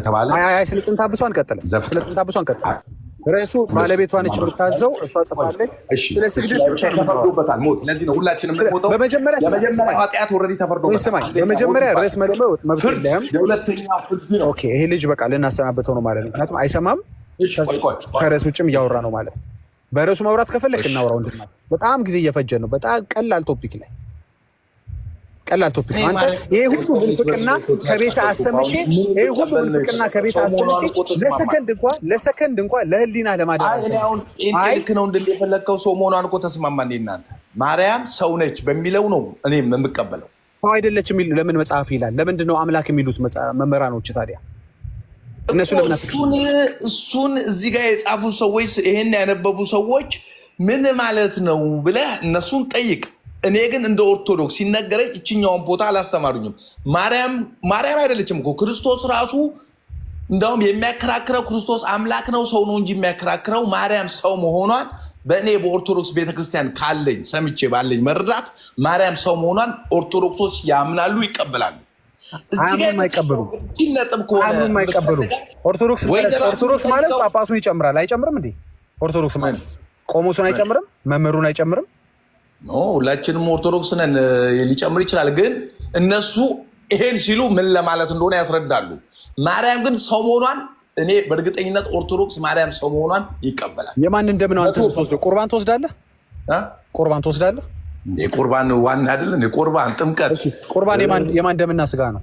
ከተባለ አይ ስለ ጥንተ አብሶ አንቀጥልም። ስለ ጥንተ አብሶ አንቀጥልም። ርዕሱ ባለቤቷ ነች የምታዘው፣ እሷ ጽፋለች። ስለ ስግደት ብቻ ተፈርዶበታል ሞት። ለዚህ ነው ሁላችንም ሞተው በመጀመሪያ ኃጢአት ኦልሬዲ ተፈርዶበታል። ስማኝ፣ በመጀመሪያ ርዕስ መለመት መብት የለህም። የሁለተኛው ፍርድ ነው። ኦኬ፣ ይሄ ልጅ በቃ ልናሰናበተው ነው ማለት ነው። ምክንያቱም አይሰማም፣ ከርዕስ ውጭም እያወራ ነው ማለት ነው። በርዕሱ መውራት ከፈለክ እናውራው። እንድናል በጣም ጊዜ እየፈጀን ነው። በጣም ቀላል ቶፒክ ላይ ቀላል ቶፒክ ነው። አንተ ይሄ ሁሉ ምንፍቅና ከቤት አሰምቼ ለሰከንድ እንኳን ለህሊና ለማዳን እኔ አሁን ልክ ነው እንድል የፈለግከው ሰው መሆኗን እኮ ተስማማን። እናንተ ማርያም ሰው ነች በሚለው ነው እኔ የምቀበለው። ሰው አይደለች የሚል ለምን መጽሐፍ ይላል? ለምንድን ነው አምላክ የሚሉት መምህራኖች ታዲያ? እነሱ ለምን እሱን እዚህ ጋር የጻፉ ሰዎች ይሄን ያነበቡ ሰዎች ምን ማለት ነው ብለህ እነሱን ጠይቅ። እኔ ግን እንደ ኦርቶዶክስ ሲነገረኝ እችኛውን ቦታ አላስተማሩኝም። ማርያም አይደለችም እኮ ክርስቶስ ራሱ እንደውም የሚያከራክረው ክርስቶስ አምላክ ነው ሰው ነው እንጂ የሚያከራክረው ማርያም ሰው መሆኗን በእኔ በኦርቶዶክስ ቤተክርስቲያን ካለኝ ሰምቼ ባለኝ መረዳት ማርያም ሰው መሆኗን ኦርቶዶክሶች ያምናሉ፣ ይቀበላሉ። ኦርቶዶክስ ማለት ጳጳሱን ይጨምራል አይጨምርም እንዴ? ኦርቶዶክስ ማለት ቆሞሱን አይጨምርም? መምህሩን አይጨምርም? ሁላችንም ኦርቶዶክስ ነን፣ ሊጨምር ይችላል። ግን እነሱ ይሄን ሲሉ ምን ለማለት እንደሆነ ያስረዳሉ። ማርያም ግን ሰው መሆኗን እኔ በእርግጠኝነት ኦርቶዶክስ ማርያም ሰው መሆኗን ይቀበላል። የማን እንደም ነው አንተ የምትወስደው? ቁርባን ትወስዳለህ? ቁርባን ዋና አይደለም? ቁርባን ጥምቀት፣ ቁርባን የማን ደምና ስጋ ነው?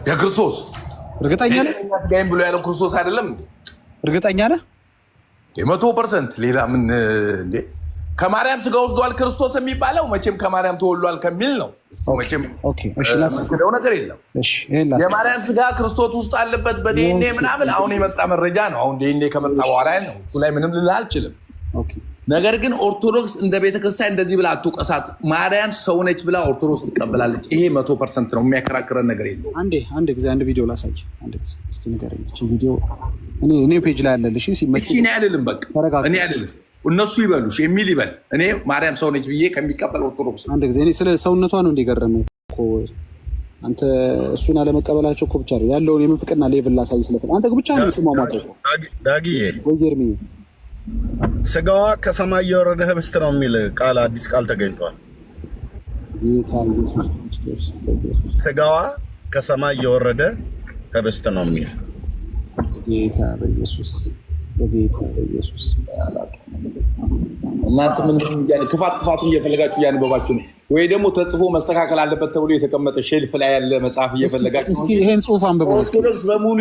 የክርስቶስ። እርግጠኛ ነህ? ስጋዬን ብሎ ያለው ክርስቶስ አይደለም? እርግጠኛ ነህ? 100%። ሌላ ምን እንዴ? ከማርያም ስጋ ወስዷል ክርስቶስ የሚባለው መቼም ከማርያም ተወልዷል ከሚል ነው። መቼም ነገር የለም። የማርያም ስጋ ክርስቶስ ውስጥ አለበት በዲኤንኤ ምናምን አሁን የመጣ መረጃ ነው። አሁን ዲኤንኤ ከመጣ በኋላ ነው። እሱ ላይ ምንም ልልህ አልችልም። ነገር ግን ኦርቶዶክስ እንደ ቤተክርስቲያን እንደዚህ ብላ አትውቀሳት። ማርያም ሰው ነች ብላ ኦርቶዶክስ ትቀበላለች። ይሄ 100% ነው። የሚያከራክረን ነገር የለም። አንድ ጊዜ አንድ ቪዲዮ ላሳይሽ። እስኪ ንገረኝ። ቪዲዮ እኔ ፔጅ ላይ አለልሽ። እኔ አይደለም በቃ እኔ አይደለም እነሱ ይበሉሽ የሚል ይበል። እኔ ማርያም ሰው ነች ብዬ ከሚቀበል ኦርቶዶክስ አንድ ጊዜ እኔ ስለ ሰውነቷ ነው እንደገረመኝ እኮ አንተ እሱን አለመቀበላቸው እኮ ብቻ ነው ያለውን የምንፍቅና ሌቭል ላሳይ ስለፈል አንተ ብቻ ነው የምትሟሟተው። ዳጊዬ ወይርሚ ስጋዋ ከሰማይ የወረደ ህብስት ነው የሚል ቃል አዲስ ቃል ተገኝቷል። ጌታ ኢየሱስ ክርስቶስ ስጋዋ ከሰማይ የወረደ ህብስት ነው የሚል ጌታ በኢየሱስ በጌታ በኢየሱስ እናንተ ምን ክፋት እየፈለጋችሁ እያነበባችሁ ነው ወይ ደግሞ ተጽፎ መስተካከል አለበት ተብሎ የተቀመጠ ሼልፍ ላይ ያለ መጽሐፍ እየፈለጋችሁ እስኪ ይሄን ጽሑፍ አንብበው። ኦርቶዶክስ በሙሉ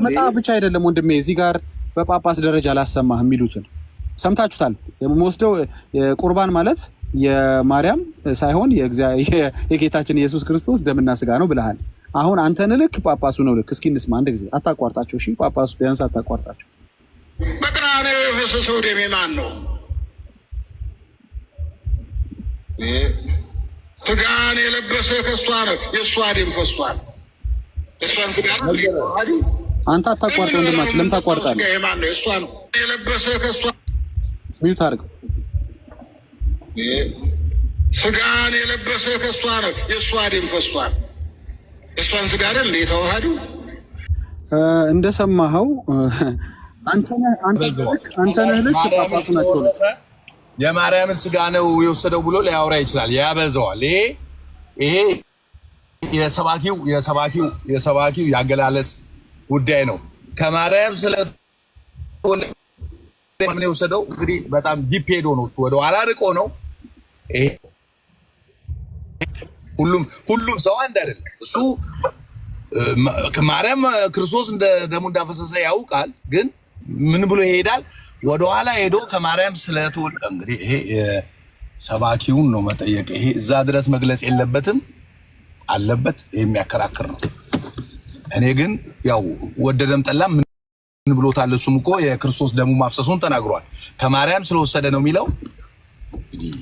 መጽሐፍ ብቻ አይደለም ወንድሜ፣ እዚህ ጋር በጳጳስ ደረጃ ላሰማህ የሚሉትን ሰምታችሁታል። የምወስደው ቁርባን ማለት የማርያም ሳይሆን የጌታችን ኢየሱስ ክርስቶስ ደምና ስጋ ነው ብለሃል። አሁን አንተን ልክ ጳጳሱ ነው ልክ። እስኪ እንስማ አንድ ጊዜ። አታቋርጣቸው እሺ። ጳጳሱ ቢያንስ አታቋርጣቸው። በቀራንዮ የፈሰሰው ደሜ ማን ነው? ስጋን የለበሰ ከእሷ ነው፣ የእሷ ደም ፈሷል። እሷን ስጋ አንተ አታቋርጥ ወንድማችን። ለምን ታቋርጣለህ? ማን ነው? የእሷ ነው የለበሰ ከእሷ ሚዩት አድርገው። ስጋን የለበሰ ከእሷ ነው፣ የእሷ ደም ፈሷል። እሷን ስጋ አይደል እንዴ ተዋሃዱ? እንደሰማኸው አንተ ነህ ልክ ጳጳሱ ናቸው። የማርያምን ስጋ ነው የወሰደው ብሎ ሊያወራ ይችላል፣ ያበዛዋል። ይሄ የሰባኪው ያገላለጽ ጉዳይ ነው። ከማርያም ስለሆነ የወሰደው እንግዲህ በጣም ዲፕ ሄዶ ነው፣ ወደ ኋላ ርቆ ነው። ይሄ ሁሉም ሰው አንድ አይደለም። እሱ ማርያም ክርስቶስ እንደ ደሙ እንዳፈሰሰ ያውቃል። ግን ምን ብሎ ይሄዳል? ወደኋላ ሄዶ ከማርያም ስለተወለደ እንግዲህ ይሄ ሰባኪውን ነው መጠየቅ። ይሄ እዛ ድረስ መግለጽ የለበትም አለበት። ይሄ የሚያከራክር ነው። እኔ ግን ያው ወደደም ጠላም ምን ብሎታል? እሱም እኮ የክርስቶስ ደሙ ማፍሰሱን ተናግሯል። ከማርያም ስለወሰደ ነው የሚለው። እንግዲህ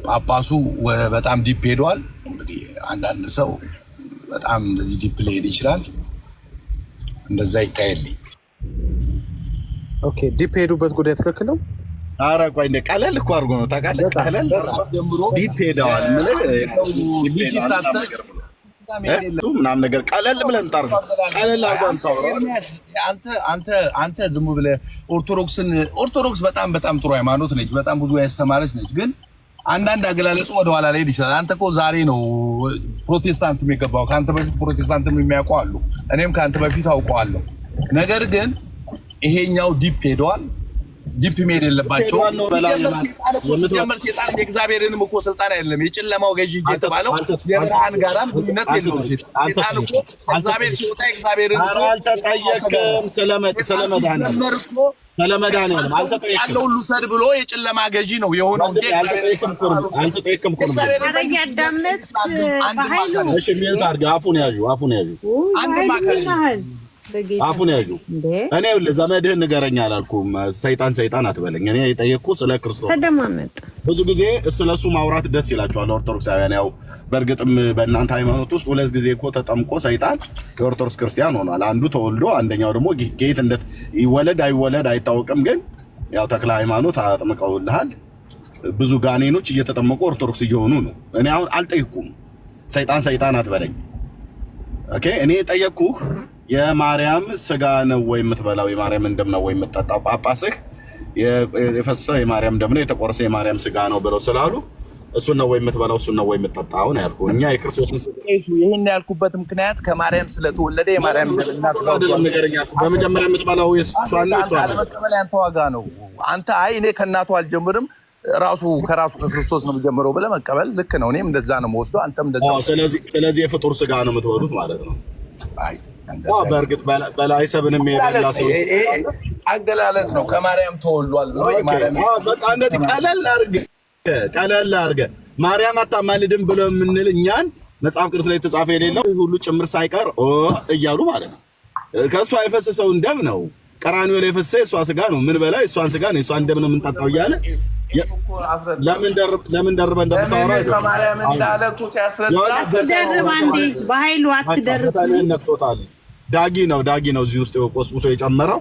ጳጳሱ በጣም ዲፕ ሄዷል። እንግዲህ አንዳንድ ሰው በጣም እንደዚህ ዲፕ ሊሄድ ይችላል። እንደዛ ይታየልኝ። ኦኬ ዲፕ ሄዱበት ጉዳይ ትክክል ነው። ኧረ ቆይ እንደ ቀለል እኮ አድርጎ ነው ታውቃለህ። ቀለል ዲፕ ሄደዋል። ምናምን ነገር ቀለል ብለን ታርጋ ቀለል አርጋን አንተ ዝም ብለህ ኦርቶዶክስ በጣም ጥሩ ሃይማኖት ነች፣ በጣም ብዙ ያስተማረች ነች። ግን አንዳንድ አገላለጹ ወደ ኋላ ላይ ይችላል። አንተ እኮ ዛሬ ነው ፕሮቴስታንት የሚገባው። ከአንተ በፊት ፕሮቴስታንትም የሚያውቁ አሉ፣ እኔም ከአንተ በፊት አውቀዋለሁ። ነገር ግን ይሄኛው ዲፕ ሄደዋል። ዲፕ ሜድ የለባቸው ሲጀመር ሴጣን የእግዚአብሔርንም እኮ ስልጣን አይደለም የጨለማው ገዢ እየተባለው የብርሃን ጋራም ግንኙነት የለውም። ሴጣን እኮ እግዚአብሔር ሲወጣ እግዚአብሔርን አልተጠየቅም። ስለመድኃኒዓለም ያለው ሁሉ ሰድ ብሎ የጨለማ ገዢ ነው የሆነው እንጂ አልተጠየቅም። አፉን ያዡ። እኔ ዘመድህን ንገረኝ አላልኩም። ሰይጣን አትበለኝ። እኔ የጠየቅኩህ ስለ ክርስቶስ ተደማመጥ። ብዙ ጊዜ ስለሱ ማውራት ደስ ይላቸዋል ኦርቶዶክሳውያን። ያው በእርግጥም በእናንተ ሃይማኖት ውስጥ ሁለት ጊዜ እኮ ተጠምቆ ሰይጣን የኦርቶዶክስ ክርስቲያን ሆኗል። አንዱ ተወልዶ አንደኛው ደግሞ ጌት እንደ ይወለድ አይወለድ አይታወቅም። ግን ያው ተክለ ሃይማኖት አጥምቀውልሃል። ብዙ ጋኔኖች እየተጠመቁ ኦርቶዶክስ እየሆኑ ነው። እኔ አሁን አልጠይቅኩም። ሰይጣን አትበለኝ። ኦኬ እኔ የጠየቅኩህ የማርያም ስጋ ነው ወይ የምትበላው? የማርያም ደም ነው ወይ የምትጠጣው? ጳጳስህ የፈሰሰ የማርያም ደም ነው የተቆረሰ የማርያም ስጋ ነው ብለው ስላሉ እሱን ነው ወይ የምትበላው? እሱን ነው ወይ የምትጠጣው ነው ያልኩህ። እኛ የክርስቶስን ይሄን ያልኩበት ምክንያት ከማርያም ስለተወለደ የማርያም ደምና ስጋ በመጀመሪያ የምትበላው እሷን መቀበል ያንተ ዋጋ ነው። አንተ አይ እኔ ከእናቱ አልጀምርም ከራሱ ከክርስቶስ ነው የምጀምረው ብለህ መቀበል ልክ ነው። እኔም እንደዛ ነው የምወስደው፣ አንተም እንደዛ። ስለዚህ የፍጡር ስጋ ነው የምትበሉት ማለት ነው። በእርግጥ በላይ ሰብንም የበላ ሰው አገላለጽ ነው። ከማርያም ተወልዷል ብሎ በቃ እንደዚህ ቀለል አድርገህ ማርያም አታማልድም ብሎ የምንል እኛን መጽሐፍ ቅዱስ ላይ የተጻፈ የሌለው ሁሉ ጭምር ሳይቀር እያሉ ማለት ነው። ከእሷ የፈሰሰውን ደም ነው ቀራንዮ ላይ የፈሰሰ የእሷ ስጋ ነው ምን በላ የእሷን ስጋ ነው የእሷን ደም ነው የምንጠጣው እያለ ለምን ደርበህ እንደምታወራ ከማርያም እንዳለ እኮ ሲያስረዳ በኃይሉ አትደርብ። ዳጊ ነው እዚህ ውስጥ ቆስቁሶ የጨመረው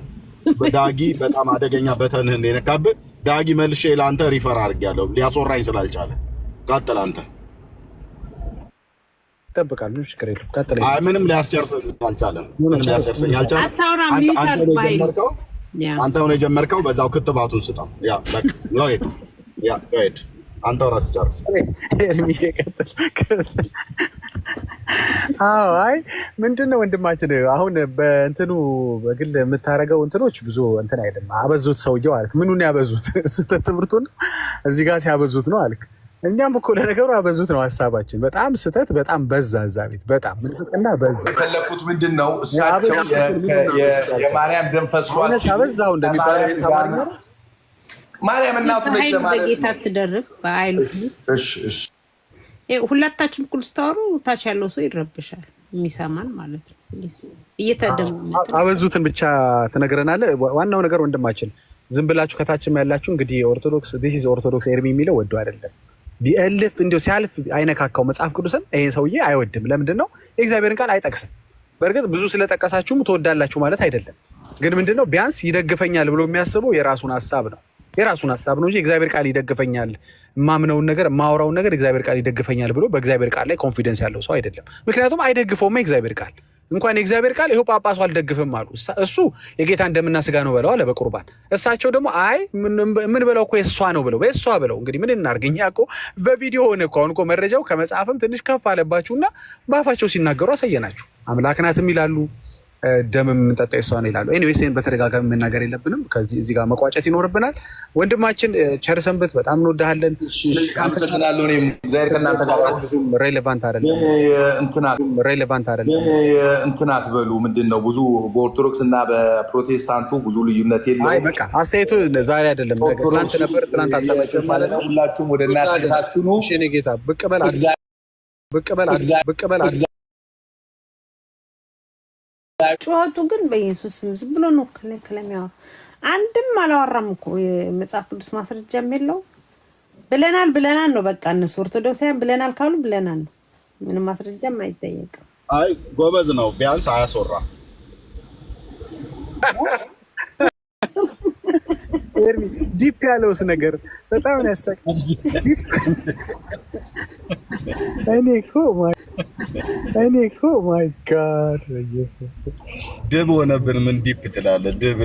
ዳጊ በጣም አደገኛ በተንህን የነካብህ ዳጊ። መልሼ ለአንተ ሪፈር አድርጌያለሁ ሊያስወራኝ ስላልቻለ። ቀጥል አንተ። እጠብቃለሁ። ችግር የለም ቀጥል። አይ ምንም ሊያስጨርሰኝ አልቻለም። አታውራ። አንተ ነው የጀመርከው። በዛው ክትባቱን ስጠው። ያ በቃ ሄድ አንተው ራስህ ጨርስ። አይ ምንድነው ወንድማችን አሁን በእንትኑ በግል የምታረገው እንትኖች ብዙ እንትን አይደለም። አበዙት ሰውየው አልክ። ምኑን ያበዙት? ስህተት ትምህርቱን እዚህ ጋር ሲያበዙት ነው አልክ። እኛም እኮ ለነገሩ አበዙት ነው ሀሳባችን። በጣም ስህተት በጣም በዛ እዛ ቤት በጣም ምንፍቅና በዛ። የፈለኩት ምንድነው እሳቸው የማርያም ደም ፈሷል አበዛው እንደሚባለው ተማርኛ ማርያም እናቱ ነች ለማለት በጌታ ትደርብ በኃይሉ። እሺ ሁላታችሁም እኩል ስታወሩ ታች ያለው ሰው ይረብሻል፣ የሚሰማን ማለት ነው። እየተደመጠ አበዙትን ብቻ ትነግረናለህ። ዋናው ነገር ወንድማችን ዝም ብላችሁ ከታችም ያላችሁ እንግዲህ ኦርቶዶክስ ኤርሚ የሚለው ወዶ አይደለም ቢልፍ እንዲሁ ሲያልፍ አይነካካው መጽሐፍ ቅዱስን። ይሄን ሰውዬ አይወድም። ለምንድን ነው የእግዚአብሔርን ቃል አይጠቅስም? በእርግጥ ብዙ ስለጠቀሳችሁም ትወዳላችሁ ማለት አይደለም። ግን ምንድነው ቢያንስ ይደግፈኛል ብሎ የሚያስበው የራሱን ሀሳብ ነው እንጂ እግዚአብሔር ቃል ይደግፈኛል ማምነውን ነገር ማውራውን ነገር እግዚአብሔር ቃል ይደግፈኛል ብሎ በእግዚአብሔር ቃል ላይ ኮንፊደንስ ያለው ሰው አይደለም። ምክንያቱም አይደግፈውም የእግዚአብሔር ቃል። እንኳን የእግዚአብሔር ቃል ይኸው ጳጳሱ አልደግፍም አሉ። እሱ የጌታን ደምና ስጋ ነው በለው አለ በቁርባን። እሳቸው ደግሞ አይ ምን በለው እኮ የእሷ ነው ብለው በእሷ ብለው። እንግዲህ ምን እናድርግ እኛ እኮ በቪዲዮ ሆነ እኮ አሁን እኮ መረጃው ከመጽሐፍም ትንሽ ከፍ አለባችሁና በአፋቸው ሲናገሩ አሳየናችሁ። አምላክ ናትም ይላሉ፣ ደም የምንጠጣ የሷ ነው ይላሉ። ኤኒዌይስ ይሄን በተደጋጋሚ መናገር የለብንም። እዚህ ጋር መቋጨት ይኖርብናል። ወንድማችን ቸር ሰንብት። በጣም እንወዳሃለን። አመሰግናለሁ። እኔም እግዚአብሔር ከእናንተ ጋር ብዙም ሬሌቫንት አይደለም እንትናት በሉ ምንድን ነው ብዙ በኦርቶዶክስ እና በፕሮቴስታንቱ ብዙ ልዩነት የለውም። አይ በቃ አስተያየቱ ዛሬ አይደለም ትናንት ነበር። ትናንት አልተመቸም ማለት ነው። ሁላችሁም ወደ እናታችሁ ነው። እሺ እኔ ጌታ ብቅ በል ጩኸቱ ግን በኢየሱስ ስም ዝም ብሎ ነው ከለሚያወራ። አንድም አላወራም እኮ የመጽሐፍ ቅዱስ ማስረጃም የለው። ብለናል ነው በቃ። እነሱ ኦርቶዶክሳውያን ብለናል ካሉ ብለናል ነው። ምንም ማስረጃም አይጠየቅም። አይ ጎበዝ ነው ቢያንስ አያስወራ። ዲፕ ያለውስ ነገር በጣም ነው ያሳቀኝ። እኔ እኮ እኔ እኮ ማይ ጋድ ኢየሱስ ድብ ሆነብን። ምን ዲፕ ትላለህ? ድብ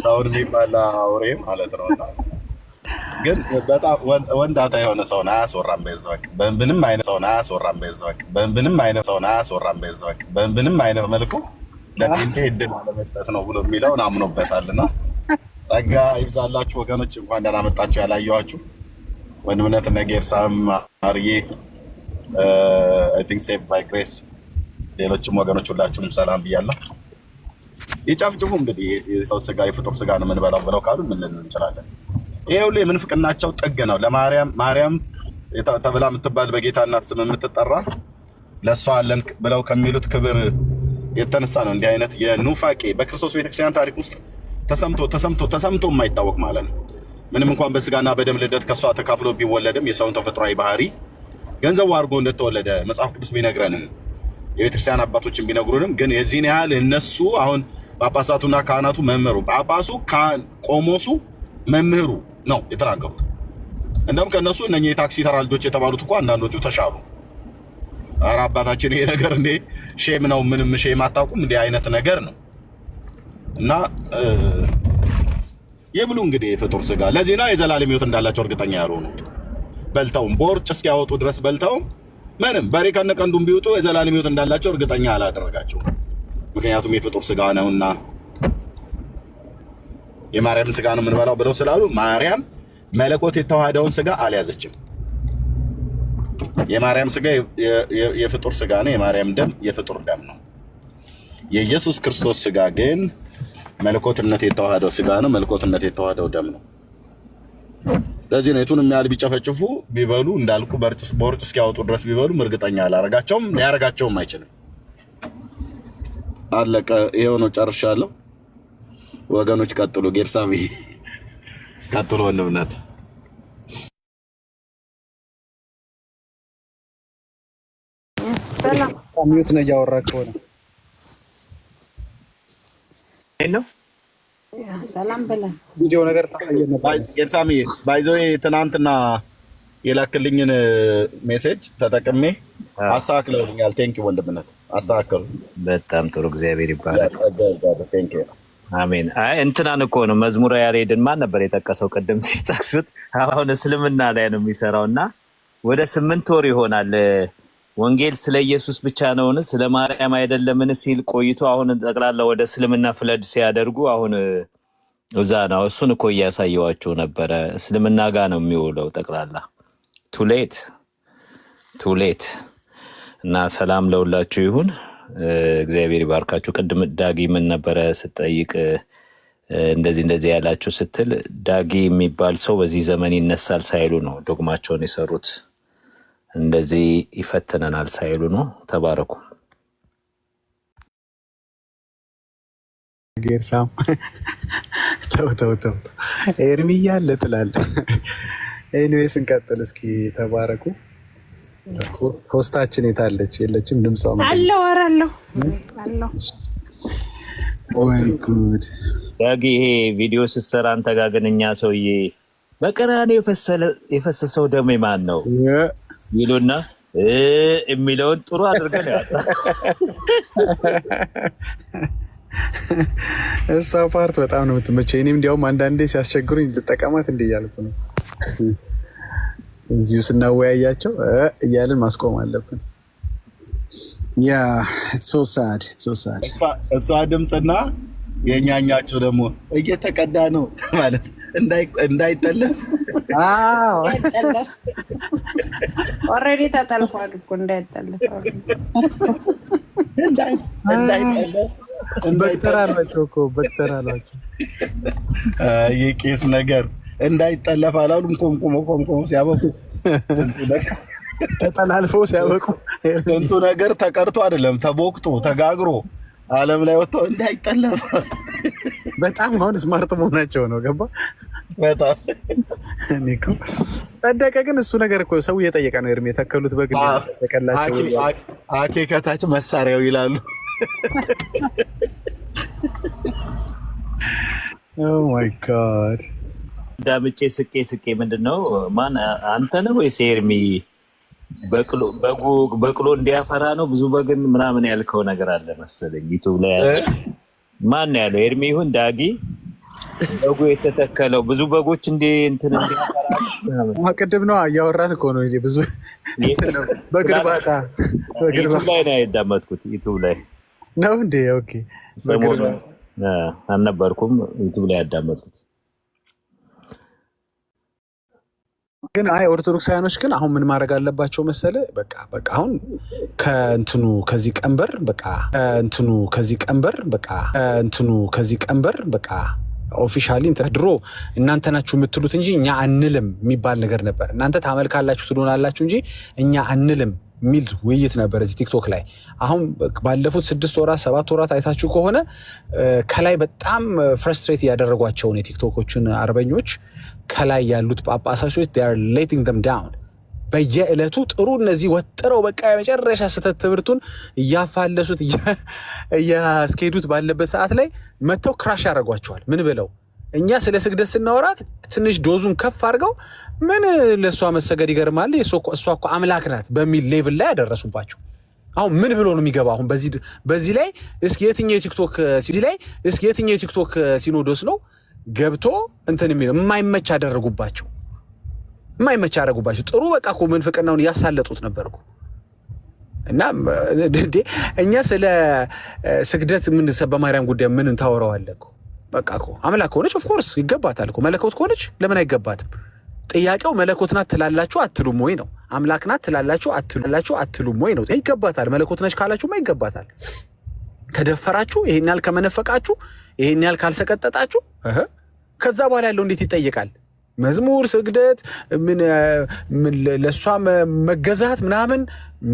አሁን የሚባል አውሬ ማለት ነው። ግን በጣም ወንዳታ የሆነ ሰውን አያስወራም። በዛቅ በምንም አይነት ሰውን አያስወራም። በዛቅ በምንም አይነት ሰውን አያስወራም። በዛቅ በምንም አይነት መልኩ ለጴንጤ እድል ለመስጠት ነው ብሎ የሚለውን አምኖበታልና ጸጋ ይብዛላችሁ ወገኖች። እንኳን ደህና መጣችሁ። ያላየኋችሁ ወንድምነት ነጌርሳም አርዬ አይ ቲንክ ሴቭ ባይ ግሬስ ሌሎችም ወገኖች ሁላችሁንም ሰላም ብያለሁ። ይጨፍጭፉ እንግዲህ የሰው ስጋ የፍጡር ስጋ ነው የምንበላው ብለው ካሉ ምን ልንል እንችላለን? ይሄ ሁሉ የምንፍቅናቸው ጥግ ነው። ለማርያም ተብላ የምትባል በጌታ እናት ስም የምትጠራ ለእሷ አለን ብለው ከሚሉት ክብር የተነሳ ነው እንዲህ አይነት የኑፋቄ በክርስቶስ ቤተክርስቲያን ታሪክ ውስጥ ተሰምቶ የማይታወቅ ማለት ነው። ምንም እንኳን በስጋና በደም ልደት ከእሷ ተካፍሎ ቢወለድም የሰውን ተፈጥሯዊ ባህሪ ገንዘቡ አድርጎ እንደተወለደ መጽሐፍ ቅዱስ ቢነግረንም የቤተክርስቲያን አባቶችን ቢነግሩንም ግን የዚህን ያህል እነሱ አሁን ጳጳሳቱና ካህናቱ መምህሩ ጳጳሱ ቆሞሱ መምህሩ ነው የተናገሩት። እንደውም ከእነሱ እነ የታክሲ ተራ ልጆች የተባሉት እኮ አንዳንዶቹ ተሻሉ። ኧረ አባታችን ይሄ ነገር እንዴ ሼም ነው፣ ምንም ሼም አታውቁም እንዲህ አይነት ነገር ነው። እና የብሉ እንግዲህ የፍጡር ስጋ ለዚህ ነው የዘላለም ሕይወት እንዳላቸው እርግጠኛ ያልሆኑ በልተውም ቦርጭ እስኪያወጡ ድረስ በልተውም ምንም በሬ ከነቀንዱም ቢወጡ የዘላለም ሕይወት እንዳላቸው እርግጠኛ አላደረጋቸው። ምክንያቱም የፍጡር ስጋ ነውና የማርያምን ስጋ ነው የምንበላው ብለው ስላሉ ማርያም መለኮት የተዋሃደውን ስጋ አልያዘችም። የማርያም ስጋ የፍጡር ስጋ ነው፣ የማርያም ደም የፍጡር ደም ነው። የኢየሱስ ክርስቶስ ስጋ ግን መለኮትነት የተዋሃደው ስጋ ነው፣ መለኮትነት የተዋሃደው ደም ነው። ለዚህ ነው የቱንም ያህል ቢጨፈጭፉ ቢበሉ እንዳልኩ ቦርጭ እስኪያወጡ ድረስ ቢበሉም እርግጠኛ አላረጋቸውም፣ ሊያረጋቸውም አይችልም። አለቀ። ይሄው ነው፣ ጨርሻለሁ። ወገኖች ቀጥሉ። ጌርሳሚ ቀጥሉ። ወንድምነት ሚዩት ነው እያወራህ ከሆነ ነው ሰላም በለን ቪዲዮ ነገር ታሳየን ነበር። ጌርሳሚ ባይዘዌ ትናንትና የላክልኝን ሜሴጅ ተጠቅሜ አስተካክለውልኛል። ቴንኪው ወንድምነት፣ አስተካክሉ። በጣም ጥሩ። እግዚአብሔር ይባላል። ቴንኪው አሜን። አይ እንትናን እኮ ነው መዝሙረ ያሬድን ማን ነበር የጠቀሰው ቅድም ሲጠቅሱት? አሁን እስልምና ላይ ነው የሚሰራው እና ወደ 8 ወር ይሆናል ወንጌል ስለ ኢየሱስ ብቻ ነውን ስለ ማርያም አይደለምን ሲል ቆይቶ አሁን ጠቅላላ ወደ እስልምና ፍለድ ሲያደርጉ አሁን እዛ ነው። እሱን እኮ እያሳየዋቸው ነበረ። እስልምና ጋር ነው የሚውለው ጠቅላላ። ቱሌት እና ሰላም ለሁላችሁ ይሁን። እግዚአብሔር ይባርካችሁ። ቅድም ዳጊ ምን ነበረ ስጠይቅ እንደዚህ ያላችሁ ስትል ዳጊ የሚባል ሰው በዚህ ዘመን ይነሳል ሳይሉ ነው ዶግማቸውን የሰሩት። እንደዚህ ይፈትነናል ሳይሉ ነው። ተባረኩ። ጌርሳም ተው ኤርሚ እያለ ትላለህ። ኤኒዌይስ እንቀጥል እስኪ። ተባረኩ። ሆስታችን የታለች? የለችም። ድምጿ አለው አለው። ወይ ጉድ ዳጊ፣ ይሄ ቪዲዮ ስትሰራ አንተ ጋር ግን እኛ ሰውዬ በቀራንዮ የፈሰሰው ደም ማን ነው ይሉና የሚለውን ጥሩ አድርገን ያወጣ። እሷ ፓርት በጣም ነው የምትመቸኝ። እኔም እንዲያውም አንዳንዴ ሲያስቸግሩኝ ልጠቀማት እንዲህ እያልኩ ነው። እዚሁ ስናወያያቸው እያልን ማስቆም አለብን። ያ ሶ ሳድ እሷ ድምፅና የኛኛቸው ደግሞ እየተቀዳ ነው ማለት እንዳይጠለፍ ኦልሬዲ ተጠልፏል እኮ እንዳይጠለፍ በክተር አላቸው እኮ በክተር አላቸው። የቄስ ነገር እንዳይጠለፍ አላሉም። ኮምኮሞ ሲያበቁ ተጠላልፈው ሲያበቁ ስንቱ ነገር ተቀርቶ አይደለም ተቦክቶ ተጋግሮ ዓለም ላይ ወጥቶ እንዳይጠለፍ። በጣም አሁን ስማርት መሆናቸው ነው። ገባ በጣም እኮ ጸደቀ። ግን እሱ ነገር እኮ ሰው እየጠየቀ ነው። እርሜ የተከሉት በግል ተቀላቸው አኬ ከታች መሳሪያው ይላሉ። ኦ ማይ ጋድ ዳምጬ ስቄ ምንድነው ማን አንተ ነው ወይስ ኤርሚ በቅሎ እንዲያፈራ ነው ብዙ በግን ምናምን ያልከው ነገር አለ መሰለኝ ዩቲዩብ ላይ ማን ያለው ኤርሚ ይሁን ዳጊ በጉ የተተከለው ብዙ በጎች እንትን እንዲያፈራ ቅድም ነው እያወራን እኮ ነው ብዙ በግርባታ ላይ ነው ያዳመጥኩት ዩቲዩብ ላይ ነው እንዴ ኦኬ አልነበርኩም ዩቲዩብ ላይ ያዳመጥኩት ግን አይ ኦርቶዶክሳውያኖች ግን አሁን ምን ማድረግ አለባቸው መሰለ በቃ አሁን ከዚህ ቀንበር በቃ ኦፊሻሊ ድሮ እናንተ ናችሁ የምትሉት እንጂ እኛ አንልም የሚባል ነገር ነበር። እናንተ ታመልካላችሁ ትሉናላችሁ እንጂ እኛ አንልም የሚል ውይይት ነበር እዚህ ቲክቶክ ላይ። አሁን ባለፉት 6 ወራት 7 ወራት አይታችሁ ከሆነ ከላይ በጣም ፍረስትሬት ያደረጓቸውን የቲክቶኮችን አርበኞች ከላይ ያሉት ጳጳሳቶች they are letting them down በየዕለቱ ጥሩ እነዚህ ወጥረው በቃ የመጨረሻ ስተት ትምህርቱን እያፋለሱት እያስኬዱት ባለበት ሰዓት ላይ መተው ክራሽ ያደርጓቸዋል። ምን ብለው እኛ ስለ ስግደት ስናወራት ትንሽ ዶዙን ከፍ አድርገው ምን ለሷ መሰገድ ይገርማል እሷ እኮ አምላክ ናት በሚል ሌቭል ላይ ያደረሱባቸው። አሁን ምን ብሎ ነው የሚገባ? አሁን በዚህ ላይ እስኪ የትኛው የቲክቶክ ሲኖዶስ ነው ገብቶ እንትን የሚለው የማይመች አደረጉባቸው። ጥሩ በቃ እኮ ምንፍቅናውን ያሳለጡት ነበርኩ። እና እኛ ስለ ስግደት ምን በማርያም ጉዳይ ምን ታወራዋለህ እኮ በቃ እኮ አምላክ ሆነች ኦፍ ኮርስ ይገባታል እኮ መለኮት ሆነች ለምን አይገባትም? ጥያቄው መለኮት ናት ትላላችሁ አትሉም ወይ ነው? አምላክ ናት ትላላችሁ አትሉም ወይ ነው? ይገባታል። መለኮት ነች ካላችሁማ ይገባታል። ከደፈራችሁ ይሄን ያህል ከመነፈቃችሁ ይሄን ያህል ካልሰቀጠጣችሁ ከዛ በኋላ ያለው እንዴት ይጠይቃል? መዝሙር ስግደት ምን ለሷ መገዛት ምናምን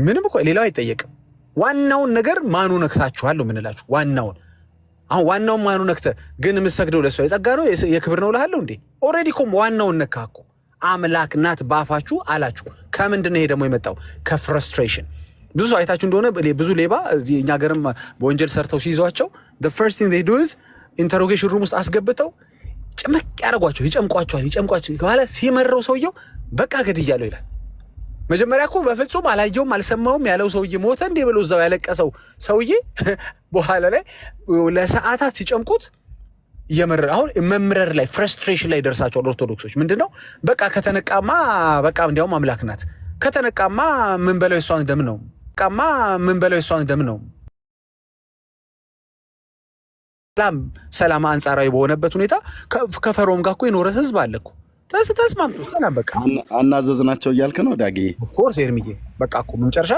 ምንም እኮ ሌላው አይጠየቅም። ዋናውን ነገር ማኑ ነክታችኋል ነው ምንላችሁ። ዋናውን ማኑ ነክተ ግን የምትሰግደው ለሷ የጸጋ ነው የክብር ነው እልሃለሁ እንዴ? ኦልሬዲ እኮ ዋናውን ነካ እኮ አምላክ ናት ባፋችሁ አላችሁ። ከምንድን ነው ይሄ ደግሞ የመጣው? ከፍረስትሬሽን። ብዙ ሰው አይታችሁ እንደሆነ ብዙ ሌባ እዚህ እኛ ሀገርም በወንጀል ሰርተው ሲይዟቸው the first thing they do is ኢንተሮጌሽን ሩም ውስጥ አስገብተው ጭምቅ ያደርጓቸው ይጨምቋቸዋል በኋላ ሲመረው ሰውየው በቃ ገድያለሁ ይላል። መጀመሪያ እኮ በፍጹም አላየውም አልሰማውም ያለው ሰውዬ ሞተ እንዴ ብሎ እዛው ያለቀሰው ሰውዬ በኋላ ላይ ለሰዓታት ሲጨምቁት የመረረ አሁን መምረር ላይ ፍረስትሬሽን ላይ ደርሳቸዋል ኦርቶዶክሶች። ምንድነው በቃ ከተነቃማ በቃ እንዲያውም አምላክ ናት ከተነቃማ ምን በለው የሷን ደም ነው ሰላም አንጻራዊ በሆነበት ሁኔታ ከፈርዖን ጋር እኮ የኖረ ህዝብ አለ እኮ ተስማምቶ ሰላም በቃ አናዘዝናቸው እያልክ ነው ዳጊ? ኦፍ ኮርስ ኤርሚዬ በቃ እኮ መጨረሻ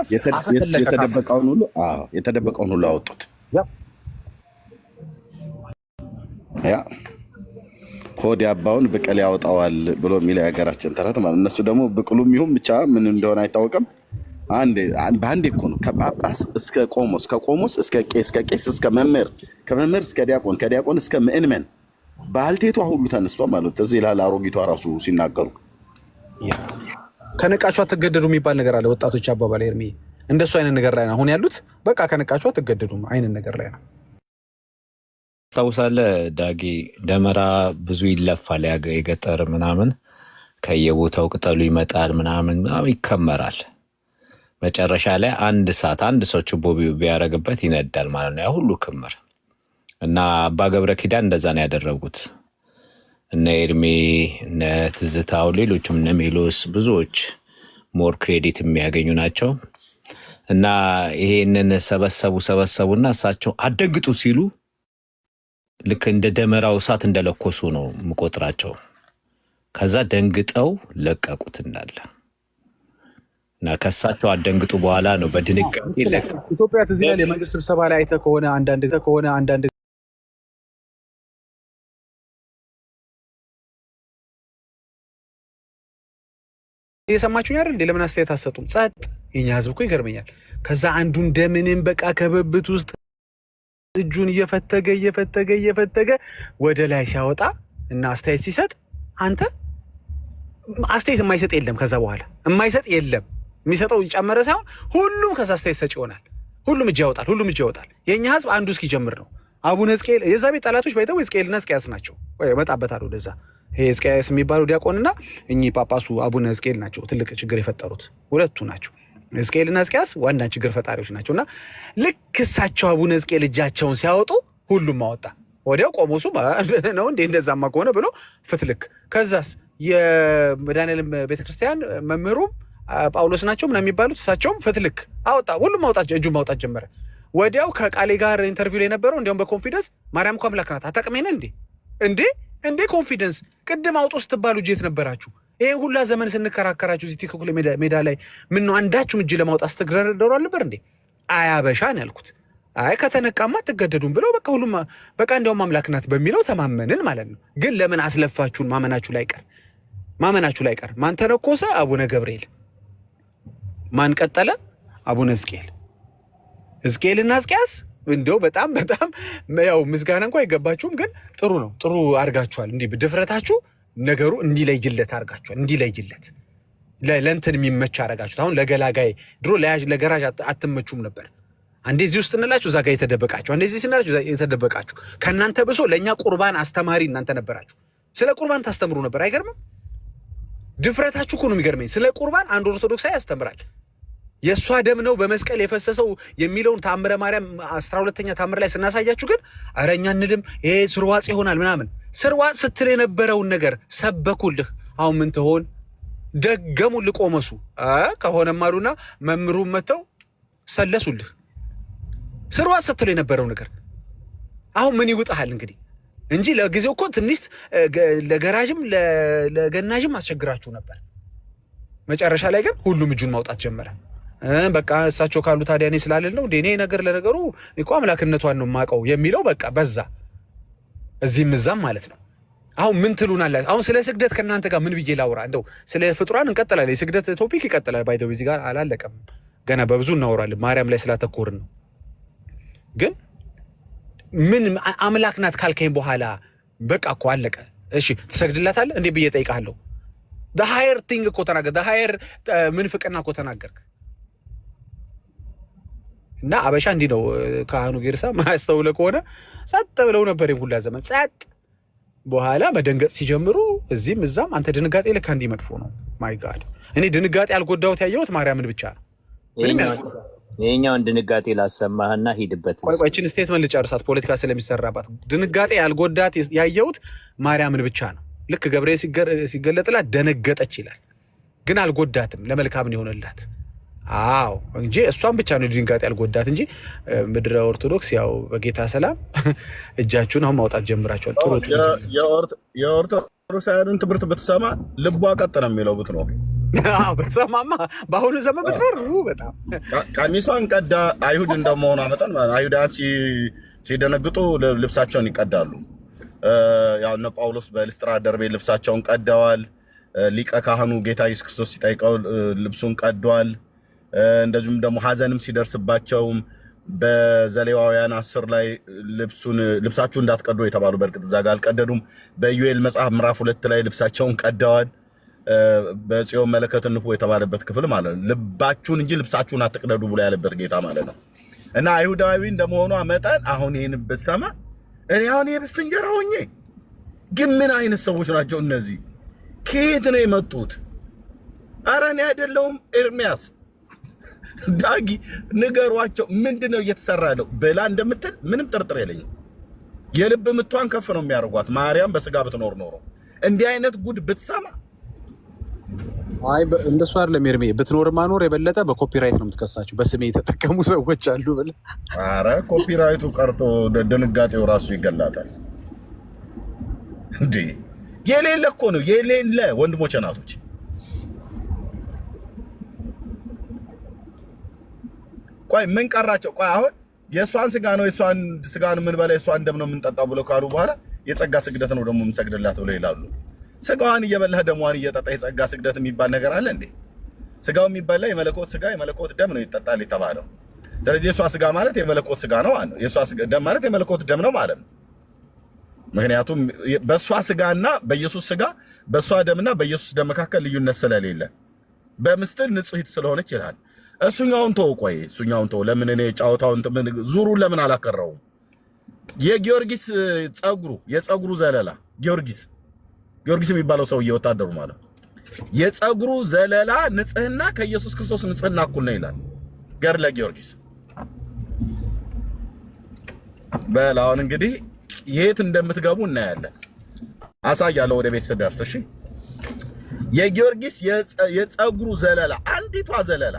የተደበቀውን ሁሉ አወጡት። ያ ሆድ ያባውን ብቅል ያወጣዋል ብሎ የሚለው የሀገራችን ተረት ማለት። እነሱ ደግሞ ብቅሉም ይሁን ብቻ ምን እንደሆነ አይታወቅም። በአንዴ እኮ ነው ከጳጳስ እስከ ቆሞስ፣ ከቆሞስ እስከ ቄስ፣ ከቄስ እስከ መምህር፣ ከመምህር እስከ ዲያቆን፣ ከዲያቆን እስከ ምእንመን ባልቴቷ ሁሉ ተነስቷ ማለት እዚህ ይላል። አሮጊቷ ራሱ ሲናገሩ ከነቃችሁ አትገደዱ የሚባል ነገር አለ። ወጣቶች አባባል ኤርሚ እንደሱ አይነት ነገር ላይ ነው አሁን ያሉት። በቃ ከነቃችሁ አትገደዱ አይነት ነገር ላይ ነው። ታውሳለህ ዳጊ ደመራ ብዙ ይለፋል የገጠር ምናምን ከየቦታው ቅጠሉ ይመጣል ምናምን ይከመራል። መጨረሻ ላይ አንድ ሰው ችቦ ቢያደርግበት ይነዳል ማለት ነው ያ ሁሉ ክምር። እና አባ ገብረ ኪዳን እንደዛ ነው ያደረጉት። እነ ኤርሜ እነ ትዝታው ሌሎችም እነ ሜሎስ ብዙዎች ሞር ክሬዲት የሚያገኙ ናቸው። እና ይሄንን ሰበሰቡና እሳቸው አደንግጡ ሲሉ ልክ እንደ ደመራው እሳት እንደለኮሱ ነው የምቆጥራቸው። ከዛ ደንግጠው ለቀቁት እንዳለ እና ከሳቸው አደንግጡ በኋላ ነው በድንጋጤ ለቀቁ። ኢትዮጵያ እዚህ ላይ የመንግስት ስብሰባ ላይ አይተህ ከሆነ አንዳንድ እየሰማችሁኝ አይደል? ለምን አስተያየት አትሰጡም? ጸጥ። የኛ ህዝብ እኮ ይገርመኛል። ከዛ አንዱ እንደምንም በቃ ከብብት ውስጥ እጁን እየፈተገ ወደ ላይ ሲያወጣ እና አስተያየት ሲሰጥ አንተ አስተያየት የማይሰጥ የለም። ከዛ በኋላ የማይሰጥ የለም። የሚሰጠው ይጨመረ ሳይሆን ሁሉም ከዛ አስተያየት ሰጪ ይሆናል። ሁሉም እጅ ያወጣል። የኛ ህዝብ አንዱ እስኪጀምር ነው። አቡነ ሕዝቅኤል የዛ ቤት ጠላቶች ባይተው ሕዝቅኤልና ሕዝቅያስ ናቸው። ወይ እመጣበታለሁ ወደዛ። ሕዝቅያስ የሚባለው ዲያቆንና እኚህ ጳጳሱ አቡነ ሕዝቅኤል ናቸው ትልቅ ችግር የፈጠሩት። ሁለቱ ናቸው። ሕዝቅኤልና ሕዝቅያስ ዋና ችግር ፈጣሪዎች ናቸውና ልክ እሳቸው አቡነ ሕዝቅኤል እጃቸውን ሲያወጡ ሁሉም አወጣ። ወዲያው ቆሞሱ ነው እንዴ እንደዛማ ከሆነ ብሎ ፍትልክ። ከዛስ የመድኃኔዓለም ቤተክርስቲያን መምህሩም ጳውሎስ ናቸው ምናምን የሚባሉት እሳቸውም ፍትልክ አወጣ። ሁሉም ማውጣት እጁን ማውጣት ጀመረ። ወዲያው ከቃሌ ጋር ኢንተርቪው ላይ ነበረው እንዲያውም በኮንፊደንስ ማርያም እኮ አምላክ ናት አታውቅም እንዴ ኮንፊደንስ ቅድም አውጡ ስትባሉ እጄት ነበራችሁ? ይሄ ሁላ ዘመን ስንከራከራችሁ እዚህ ቲክቶክ ሜዳ ላይ ምን ነው አንዳችሁም እጅ ለማውጣት ስትገረደሩ አልነበር እንዴ? አያበሻን ያልኩት አይ ከተነቃማ አትገደዱም ብለው በቃ ሁሉም በቃ እንዲያውም አምላክ ናት በሚለው ተማመንን ማለት ነው። ግን ለምን አስለፋችሁን? ማመናችሁ ላይ ቀር ማን ተነኮሰ? አቡነ ገብርኤል። ማን ቀጠለ? አቡነ ሕዝቅኤልና ሕዝቅያስ እንደው በጣም ያው ምስጋና እንኳን አይገባችሁም፣ ግን ጥሩ ነው። ጥሩ አድርጋችኋል። እንዲህ ድፍረታችሁ ነገሩ እንዲለይለት አድርጋችኋል። እንዲለይለት ለእንትን የሚመች አደረጋችሁት። አሁን ለገላጋይ ድሮ ለገራዥ አትመቹም ነበር። አንዴ እዚህ ውስጥ እንላችሁ እዛ ጋር የተደበቃችሁ፣ አንዴ እዚህ ስንላችሁ የተደበቃችሁ። ከእናንተ ብሶ ለእኛ ቁርባን አስተማሪ እናንተ ነበራችሁ። ስለ ቁርባን ታስተምሩ ነበር። አይገርምም? ድፍረታችሁ እኮ ነው የሚገርመኝ። ስለ ቁርባን አንድ ኦርቶዶክሳዊ ያስተምራል። የእሷ ደም ነው በመስቀል የፈሰሰው የሚለውን ታምረ ማርያም 12ኛ ታምር ላይ ስናሳያችሁ ግን ኧረ እኛ እንልም ይሄ ስርዋጽ ይሆናል ምናምን። ስርዋጽ ስትል የነበረውን ነገር ሰበኩልህ። አሁን ምን ትሆን ደገሙልህ። ቆመሱ ከሆነም አሉና መምህሩን መተው ሰለሱልህ። ስርዋጽ ስትል የነበረው ነገር አሁን ምን ይውጣሃል እንግዲህ እንጂ ለጊዜው እኮ ትንሽ ለገራዥም ለገናዥም አስቸግራችሁ ነበር። መጨረሻ ላይ ግን ሁሉም እጁን ማውጣት ጀመረ። በቃ እሳቸው ካሉ ታዲያ እኔ ስላልል ነው እንዴ? እኔ ነገር ለነገሩ እኮ አምላክነቷን ነው የማውቀው የሚለው በቃ በዛ እዚህም እዛም ማለት ነው። አሁን ምን ትሉናላችሁ? አሁን ስለ ስግደት ከእናንተ ጋር ምን ብዬ ላውራ? እንደው ስለ ፍጡራን እንቀጥላለን። የስግደት ቶፒክ ይቀጥላል። ባይደው እዚህ ጋር አላለቀም፣ ገና በብዙ እናወራለን። ማርያም ላይ ስላተኮርን ነው። ግን ምን አምላክ ናት ካልከኝ በኋላ በቃ እኮ አለቀ። እሺ ትሰግድላታለህ እንዴ ብዬ ጠይቃለሁ። the higher thing እኮ ተናገር፣ the higher ምንፍቅና እኮ ተናገርክ። እና አበሻ እንዲህ ነው። ካህኑ ጌርሳ ማስተውለ ከሆነ ጸጥ ብለው ነበር ሁላ ዘመን ጸጥ። በኋላ መደንገጥ ሲጀምሩ እዚህም እዛም አንተ ድንጋጤ ለካ እንዲህ መጥፎ ነው። ማይ ጋድ እኔ ድንጋጤ ያልጎዳሁት ያየሁት ማርያምን ብቻ ነው። ይሄኛውን ድንጋጤ ላሰማህና ሂድበት። ቆይቆይችን ስቴትመንት ልጨርሳት ፖለቲካ ስለሚሰራባት። ድንጋጤ ያልጎዳት ያየሁት ማርያምን ብቻ ነው። ልክ ገብርኤል ሲገለጥላት ደነገጠች ይላል፣ ግን አልጎዳትም። ለመልካም ይሆንላት። አዎ እንጂ እሷን ብቻ ነው ድንጋጤ ያልጎዳት እንጂ ምድረ ኦርቶዶክስ ያው በጌታ ሰላም እጃችሁን አሁን ማውጣት ጀምራችኋል። ጥሩ የኦርቶዶክሳውያንን ትምህርት ብትሰማ ልቧ ቀጥ ነው የሚለው ብትኖር። አዎ በተሰማማ በአሁኑ ዘመን ብትኖር በጣም ቀሚሷን ቀዳ። አይሁድ እንደመሆኗ መጠን አይሁዳት ሲደነግጡ ልብሳቸውን ይቀዳሉ። ያው እነ ጳውሎስ በልስጥራ ደርቤ ልብሳቸውን ቀደዋል። ሊቀ ካህኑ ጌታ ኢየሱስ ክርስቶስ ሲጠይቀው ልብሱን ቀዷል። እንደዚሁም ደግሞ ሐዘንም ሲደርስባቸውም በዘሌዋውያን 10 ላይ ልብሳችሁ እንዳትቀዱ የተባሉ በእርግጥ እዛ ጋር አልቀደዱም። በኢዩኤል መጽሐፍ ምዕራፍ 2 ላይ ልብሳቸውን ቀደዋል። በጽዮን መለከት ንፉ የተባለበት ክፍል ማለት ነው። ልባችሁን እንጂ ልብሳችሁን አትቅደዱ ብሎ ያለበት ጌታ ማለት ነው። እና አይሁዳዊ እንደመሆኗ መጠን አሁን ይህን ብትሰማ እኔ አሁን የብስት እንጀራ ሆኜ ግን ምን አይነት ሰዎች ናቸው እነዚህ? ከየት ነው የመጡት? ኧረ እኔ አይደለሁም ኤርሚያስ ዳጊ ንገሯቸው፣ ምንድነው እየተሰራ ያለው ብላ እንደምትል ምንም ጥርጥር የለኝም። የልብ ምቷን ከፍ ነው የሚያደርጓት። ማርያም በስጋ ብትኖር ኖሮ እንዲህ አይነት ጉድ ብትሰማ። አይ እንደሱ አይደለም ኤርሚ፣ ብትኖር ማኖር የበለጠ በኮፒራይት ነው የምትከሳችሁ። በስሜ የተጠቀሙ ሰዎች አሉ ብለህ። ኧረ ኮፒራይቱ ቀርቶ ድንጋጤው ራሱ ይገላታል እንዴ! የሌለ እኮ ነው የሌለ። ወንድሞች እናቶች ቆይ ምን ቀራቸው? ቆይ አሁን የእሷን ስጋ ነው የእሷን ስጋ ነው ምን በላይ የእሷን ደም ነው የምንጠጣው ብለው ካሉ በኋላ የጸጋ ስግደት ነው ደግሞ የምንሰግድላት ብለው ይላሉ። ስጋዋን እየበላህ ደሟን እየጠጣ የጸጋ ስግደት የሚባል ነገር አለ እንዴ? ስጋው የሚበላ የመለኮት ስጋ የመለኮት ደም ነው ይጠጣል የተባለው። ስለዚህ የእሷ ስጋ ማለት የመለኮት ስጋ ነው ማለት ነው። የእሷ ደም ማለት የመለኮት ደም ነው ማለት ነው። ምክንያቱም በእሷ ስጋና በኢየሱስ ስጋ በእሷ ደምና በኢየሱስ ደም መካከል ልዩነት ስለሌለ በምስጢር ንጽሕት ስለሆነች ይላል። እሱኛውን ተው፣ ቆይ እሱኛውን ተው። ለምን እኔ ጫውታውን ዙሩን ለምን አላከራውም? የጊዮርጊስ ጸጉሩ የጸጉሩ ዘለላ ጊዮርጊስ የሚባለው ሰውዬ ወታደሩ ማለት የፀጉሩ ዘለላ ንጽህና ከኢየሱስ ክርስቶስ ንጽህና እኩል ነው ይላል ገድለ ጊዮርጊስ። በል አሁን እንግዲህ የት እንደምትገቡ እናያለን። አሳያለሁ ወደ ቤት ስደርስ። እሺ የጊዮርጊስ የፀጉሩ ዘለላ አንዲቷ ዘለላ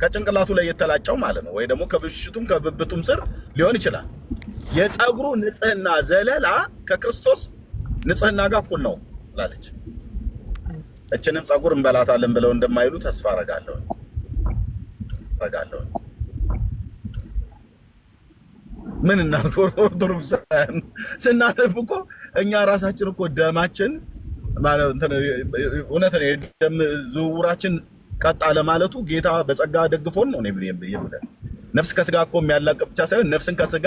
ከጭንቅላቱ ላይ የተላጨው ማለት ነው፣ ወይ ደግሞ ከብሽቱም ከብብቱም ስር ሊሆን ይችላል። የፀጉሩ ንጽህና ዘለላ ከክርስቶስ ንጽህና ጋር እኩል ነው ላለች። እችንም ፀጉር እንበላታለን ብለው እንደማይሉ ተስፋ አረጋለሁ። ምን እና ኦርቶዶክስ ስናነብ እኮ እኛ ራሳችን እኮ ደማችን ማለት እውነት ነው ደም ዝውውራችን ቀጥ አለ ማለቱ ጌታ በጸጋ ደግፎን ነው። ነፍስ ከስጋ እኮ የሚያላቅቅ ብቻ ሳይሆን ነፍስን ከስጋ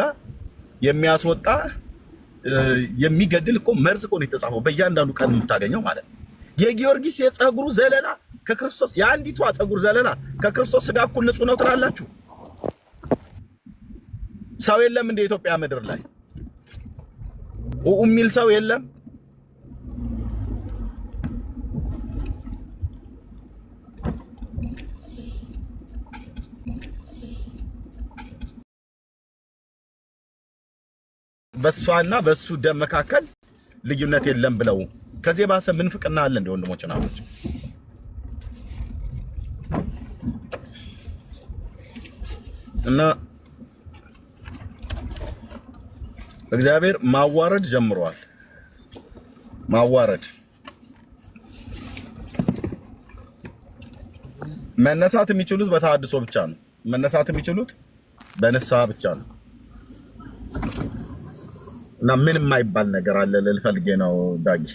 የሚያስወጣ የሚገድል እኮ መርዝ እኮ ነው የተጻፈው በእያንዳንዱ ቀን የምታገኘው ማለት ነው። የጊዮርጊስ የፀጉሩ ዘለላ ከክርስቶስ የአንዲቷ ፀጉር ዘለላ ከክርስቶስ ስጋ እኩል ንጹህ ነው ትላላችሁ? ሰው የለም እንደ ኢትዮጵያ ምድር ላይ የሚል ሰው የለም? በሷና በሱ ደም መካከል ልዩነት የለም ብለው ከዚህ ባሰ ምን ፍቅና አለ እንደ ወንድሞችና አባቶች? እና እግዚአብሔር ማዋረድ ጀምሯል። ማዋረድ መነሳት የሚችሉት በተሐድሶ ብቻ ነው። መነሳት የሚችሉት በንስሐ ብቻ ነው። እና ምንም የማይባል ነገር አለ ልፈልጌ ነው ዳጊ።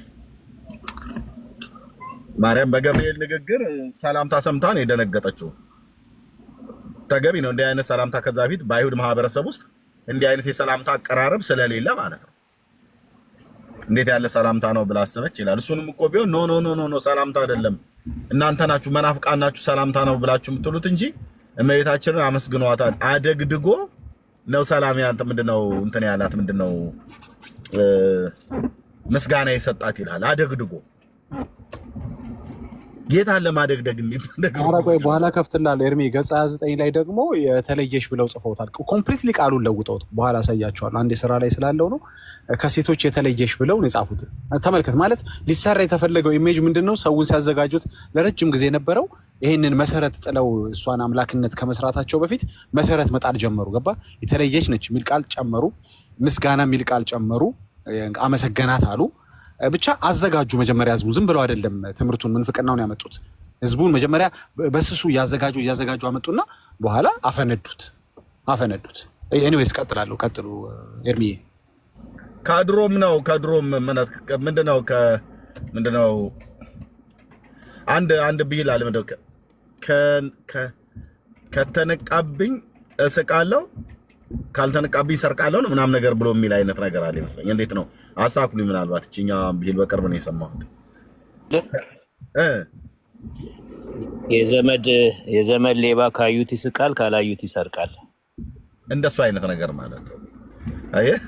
ማርያም በገብርኤል ንግግር ሰላምታ ሰምታን የደነገጠችው ተገቢ ነው። እንዲህ አይነት ሰላምታ ከዛ በፊት በአይሁድ ማህበረሰብ ውስጥ እንዲህ አይነት የሰላምታ አቀራረብ ስለሌለ ማለት ነው። እንዴት ያለ ሰላምታ ነው ብላ አሰበች ይላል። እሱንም እኮ ቢሆን ኖ ሰላምታ አይደለም እናንተ ናችሁ መናፍቃን ናችሁ ሰላምታ ነው ብላችሁ የምትሉት እንጂ እመቤታችንን አመስግኗታል። አደግድጎ ነው ሰላም ያንተ ምንድነው እንትን ያላት ምንድነው ምስጋና የሰጣት ይላል። አደግድጎ ጌታን ለማደግደግ የሚባል ቆይ በኋላ ከፍትላለሁ። ኤርሚ ገጽ 29 ላይ ደግሞ የተለየሽ ብለው ጽፈውታል። ኮምፕሊትሊ ቃሉን ለውጠውት በኋላ አሳያቸዋለሁ። አንዴ ስራ ላይ ስላለው ነው። ከሴቶች የተለየሽ ብለው ነው የጻፉት። ተመልከት። ማለት ሊሰራ የተፈለገው ኢሜጅ ምንድነው? ሰውን ሲያዘጋጁት ለረጅም ጊዜ የነበረው ይሄንን መሰረት ጥለው እሷን አምላክነት ከመስራታቸው በፊት መሰረት መጣል ጀመሩ። ገባ? የተለየች ነች የሚል ቃል ጨመሩ። ምስጋና የሚል ቃል ጨመሩ። አመሰገናት አሉ። ብቻ አዘጋጁ። መጀመሪያ ህዝቡ ዝም ብለው አይደለም ትምህርቱን ምንፍቅናውን ያመጡት። ህዝቡን መጀመሪያ በስሱ እያዘጋጁ አመጡና በኋላ አፈነዱት። ኤኒዌይስ ቀጥላለሁ። ቀጥሉ ኤርሚዬ። ከድሮም ምንድነው አንድ ብሂል አለ ምንድነው ከተነቃብኝ እስቃለሁ ካልተነቃብኝ ሰርቃለሁ ነው ምናምን ነገር ብሎ የሚል አይነት ነገር አለ ይመስለኝ። እንዴት ነው አስተካክሉኝ። ምናልባት እቺኛ ብሂል በቅርብ ነው የሰማሁት። የዘመድ ሌባ ካዩት ይስቃል ካላዩት ይሰርቃል። እንደሱ አይነት ነገር ማለት ነው። አየህ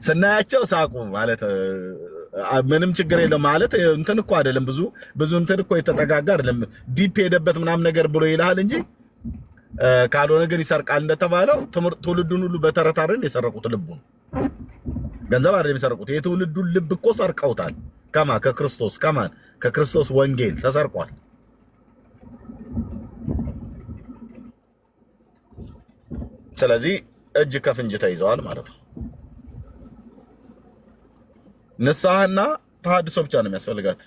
ስናያቸው ሳቁ ማለት ምንም ችግር የለው ማለት እንትን እኮ አይደለም። ብዙ እንትን እኮ የተጠጋጋ አይደለም። ዲፕ ሄደበት ምናምን ነገር ብሎ ይልሃል እንጂ ካልሆነ ግን ይሰርቃል እንደተባለው ትውልዱን ሁሉ በተረት አይደል የሰረቁት? ልቡን ገንዘብ አይደል የሚሰርቁት? የትውልዱን ልብ እኮ ሰርቀውታል። ከክርስቶስ ወንጌል ተሰርቋል። ስለዚህ እጅ ከፍንጅ ተይዘዋል ማለት ነው። ንስሐና ተሐድሶ ብቻ ነው የሚያስፈልጋት።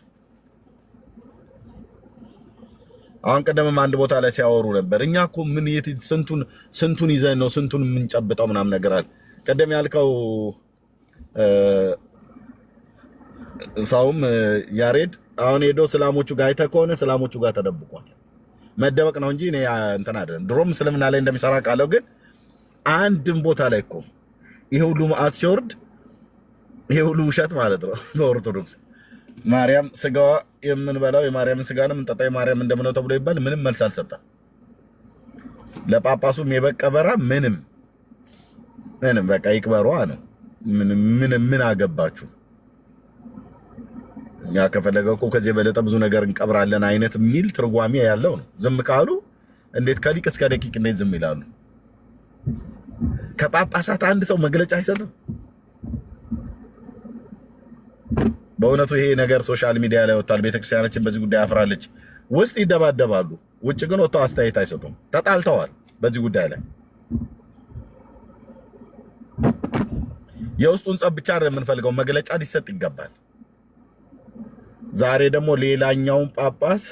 አሁን ቀደምም አንድ ቦታ ላይ ሲያወሩ ነበር። እኛ እኮ ምን ስንቱን ይዘን ነው ስንቱን የምንጨብጠው ምናምን ነገር አለ። ቀደም ያልከው ሰውም ያሬድ አሁን ሄዶ እስላሞቹ ጋር አይተህ ከሆነ እስላሞቹ ጋር ተደብቋል። መደበቅ ነው እንጂ እኔ እንትን አይደለም። ድሮም እስልምና ላይ እንደሚሰራ ቃለው ግን አንድም ቦታ ላይ እኮ ይሄ ሁሉ መዓት ሲወርድ ይሄ ሁሉ ውሸት ማለት ነው በኦርቶዶክስ ማርያም ስጋዋ የምንበላው የማርያምን ስጋ ነው የምንጠጣው የማርያም እንደምነው ተብሎ ይባል ምንም መልስ አልሰጠም። ለጳጳሱም የበቀበራ ምንም በቃ ይቅበሯ ነው። ምን አገባችሁ? እኛ ከፈለገ እኮ ከዚህ የበለጠ ብዙ ነገር እንቀብራለን አይነት የሚል ትርጓሜ ያለው ነው። ዝም ካሉ እንዴት ከሊቅ እስከ ደቂቅ እንዴት ዝም ይላሉ? ከጳጳሳት አንድ ሰው መግለጫ አይሰጥም? በእውነቱ ይሄ ነገር ሶሻል ሚዲያ ላይ ወጥቷል። ቤተክርስቲያናችን በዚህ ጉዳይ አፍራለች። ውስጥ ይደባደባሉ፣ ውጭ ግን ወጥተው አስተያየት አይሰጡም። ተጣልተዋል በዚህ ጉዳይ ላይ። የውስጡን ጸብ ብቻ የምንፈልገው መግለጫ ሊሰጥ ይገባል። ዛሬ ደግሞ ሌላኛውን ጳጳስ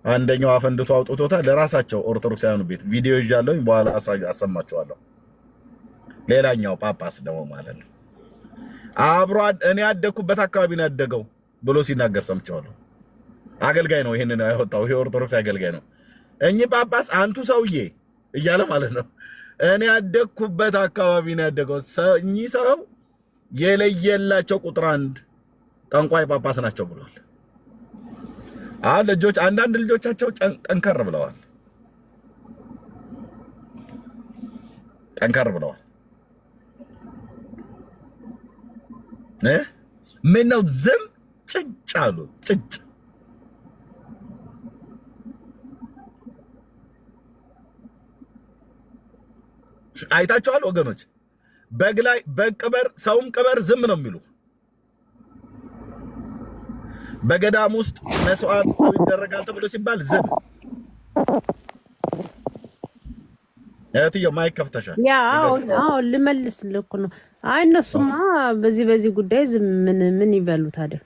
አንደኛው አፈንድቶ አውጥቶታል። ለራሳቸው ኦርቶዶክሳውያኑ ቤት ቪዲዮ ይዣለሁ፣ በኋላ አሰማችኋለሁ። ሌላኛው ጳጳስ ደግሞ ማለት ነው አብሮ እኔ ያደኩበት አካባቢ ነው ያደገው ብሎ ሲናገር ሰምቻለሁ። አገልጋይ ነው ይሄንን ያወጣው፣ ይሄ ኦርቶዶክስ አገልጋይ ነው። እኚህ ጳጳስ አንቱ ሰውዬ እያለ ማለት ነው እኔ ያደኩበት አካባቢ ነው ያደገው። እኚህ ሰው የለየላቸው ቁጥር አንድ ጠንቋይ ጳጳስ ናቸው ብሏል። ልጆች አንዳንድ ልጆቻቸው ጠንከር ብለዋል፣ ጠንከር ብለዋል። ምን ነው ዝም ጭጭ አሉ። ጭጭ አይታችኋል ወገኖች? በግ ላይ በግ ቅበር፣ ሰውም ቅበር ዝም ነው የሚሉ። በገዳም ውስጥ መስዋዕት ሰው ይደረጋል ተብሎ ሲባል ዝም። እህትዬው ማይክ ከፍተሻል። አዎ ልመልስ ልኩ ነው። አይ እነሱማ በዚህ ጉዳይ ዝም ምን ይበሉ ታዲያ?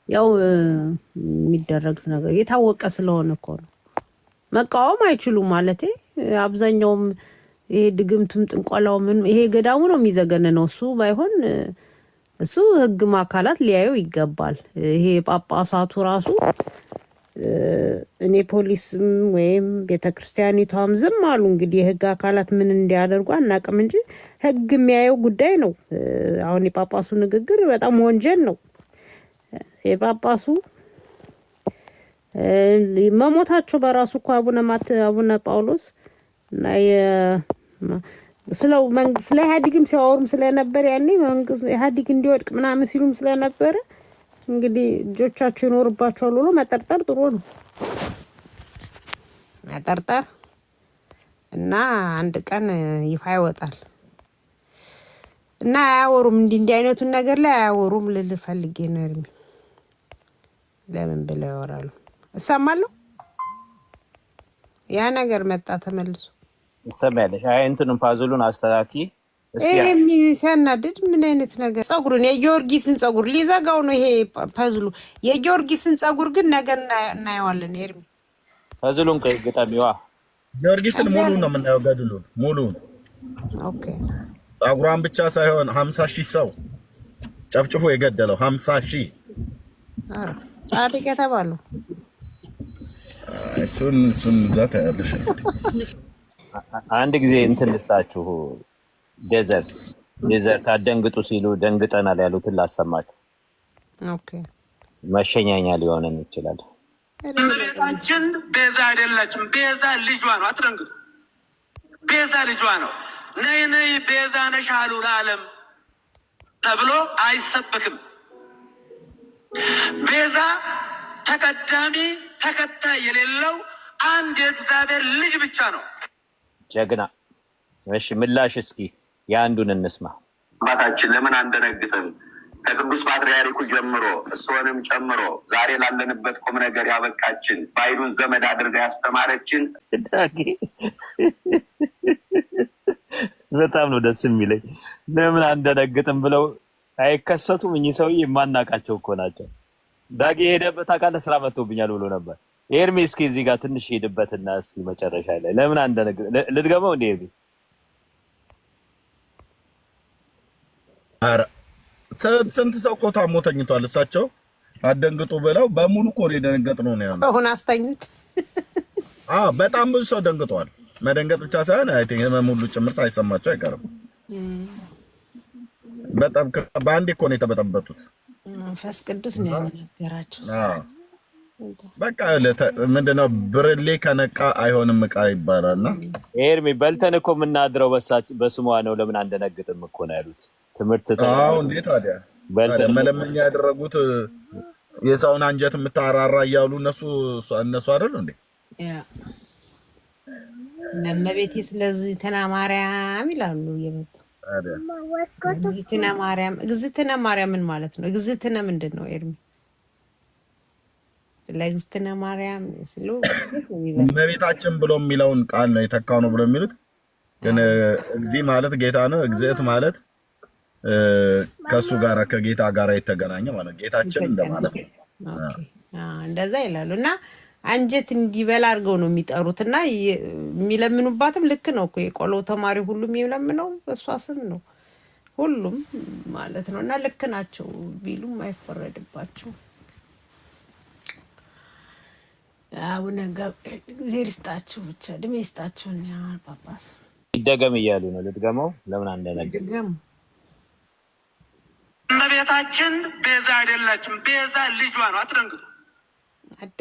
ያው የሚደረግ ነገር የታወቀ ስለሆነ እኮ ነው። መቃወም አይችሉም ማለቴ። አብዛኛውም ይሄ ድግምቱም ጥንቆላው ምን ይሄ ገዳሙ ነው የሚዘገነነው። እሱ ባይሆን እሱ ህግ ማካላት ሊያዩ ይገባል። ይሄ ጳጳሳቱ ራሱ እኔ ፖሊስም ወይም ቤተክርስቲያኒቷም ዝም አሉ። እንግዲህ የህግ አካላት ምን እንዲያደርጉ አናውቅም እንጂ ህግ የሚያየው ጉዳይ ነው። አሁን የጳጳሱ ንግግር በጣም ወንጀል ነው። የጳጳሱ መሞታቸው በራሱ እኮ አቡነ ጳውሎስ እና ስለ ኢህአዴግም ሲያወሩም ስለነበር ያኔ መንግስት ኢህአዴግ እንዲወድቅ ምናምን ሲሉም ስለነበረ እንግዲህ ልጆቻቸው ይኖርባቸዋል ብሎ መጠርጠር ጥሩ ነው። መጠርጠር እና አንድ ቀን ይፋ ይወጣል እና አያወሩም። እንዲህ አይነቱን ነገር ላይ አያወሩም ልል ፈልጌ ነው። እርሚ ለምን ብለው ያወራሉ? እሰማለሁ። ያ ነገር መጣ ተመልሶ ሰማያለሽ። አይ እንትኑን ፓዝሉን አስተካኪ እስኪ። ሲያናድድ ምን አይነት ነገር! ጸጉሩን የጊዮርጊስን ጸጉር ሊዘጋው ነው ይሄ ፓዝሉ። የጊዮርጊስን ጸጉር ግን ነገር እናየዋለን። ኤርሚ ፓዝሉን ከግጣሚዋ ጊዮርጊስን ሙሉ ነው የምናየው። ገድሉን ሙሉ። ኦኬ ጸጉሯን ብቻ ሳይሆን 50,000 ሰው ጨፍጭፎ የገደለው 50,000። አረ ጻድቅ የተባለው እሱን ዛታ ያለሽ አንድ ጊዜ እንትን ልስጣችሁ። ዴዘርት አደንግጡ ሲሉ ደንግጠናል ያሉትን ላሰማችሁ። ኦኬ መሸኛኛ ሊሆነን ይችላል። እመቤታችን ቤዛ አይደላችም። ቤዛ ልጇ ነው። አትደንግጡ። ቤዛ ልጇ ነው። ነይ ነይ ቤዛ ነሽ አሉ ለዓለም ተብሎ አይሰበክም። ቤዛ ተቀዳሚ ተከታይ የሌለው አንድ የእግዚአብሔር ልጅ ብቻ ነው። ጀግና። እሺ ምላሽ እስኪ የአንዱን እንስማ። አባታችን ለምን አንደነግጥም? ከቅዱስ ፓትርያርኩ ጀምሮ እሱንም ጨምሮ ዛሬ ላለንበት ቁም ነገር ያበቃችን ባይሉን ዘመድ አድርጋ ያስተማረችን በጣም ነው ደስ የሚለኝ። ለምን አንደነግጥም ብለው አይከሰቱም። እኚህ ሰውዬ የማናውቃቸው እኮ ናቸው። ዳጊ ሄደበት አካለ ስራ መጥቶብኛል ብሎ ነበር። ኤርሚ እስኪ እዚህ ጋር ትንሽ ሄድበትና እስኪ መጨረሻ ላይ ለምን አንደነግጥ ልትገባው እንዴ? ኤርሚ አረ ስንት ሰው እኮ ታሞ ተኝቷል። እሳቸው አደንግጡ ብለው በሙሉ እኮ ነው የደነገጥነው ነው ያለው። ሰውን አስተኙት። በጣም ብዙ ሰው ደንግጧል። መደንገጥ ብቻ ሳይሆን አይ ቲንክ ሙሉ ጭምር ሳይሰማቸው አይቀርም። በጣም በአንዴ እኮ ነው የተበጠበጡት። መንፈስ ቅዱስ ነው ያናገራቸው። በቃ ምንድነው ብርሌ ከነቃ አይሆንም ዕቃ ይባላልና ኤርሚ በልተን እኮ የምናድረው በስሟ ነው። ለምን አንደነግጥም እኮ ነው ያሉት። ትምህርት እንዴት ታዲያ መለመኛ ያደረጉት የሰውን አንጀት የምታራራ እያሉ እነሱ አይደሉ እንዴ? ለመቤቴ ስለዚህ ማርያም ይላሉ እየመጡ እግዝእትነ ማርያም ምን ማለት ነው? እግዝእትነ ምንድን ነው ኤርሚ? ለእግዝእትነ ማርያም ስሉ እመቤታችን ብሎ የሚለውን ቃል ነው የተካው ነው ብሎ የሚሉት ግን እግዚ ማለት ጌታ ነው። እግዝእት ማለት ከሱ ጋር ከጌታ ጋር የተገናኘ ማለት ጌታችን እንደማለት ነው። እንደዛ ይላሉ እና አንጀት እንዲበላ አድርገው ነው የሚጠሩትና የሚለምኑባትም ልክ ነው እኮ የቆሎ ተማሪ ሁሉም የሚለምነው በእሷ ስም ነው ሁሉም ማለት ነው። እና ልክ ናቸው ቢሉም አይፈረድባቸው። አቡነ ገብርኤል እግዚአብሔር ይስጣችሁ ብቻ እድሜ ይስጣችሁ። እና ጳጳስ ይደገም እያሉ ነው። ልድገመው ለምን አንደነግጥ? እመቤታችን ቤዛ አይደላችም። ቤዛ ልጇ ነው። አትደንግጡ።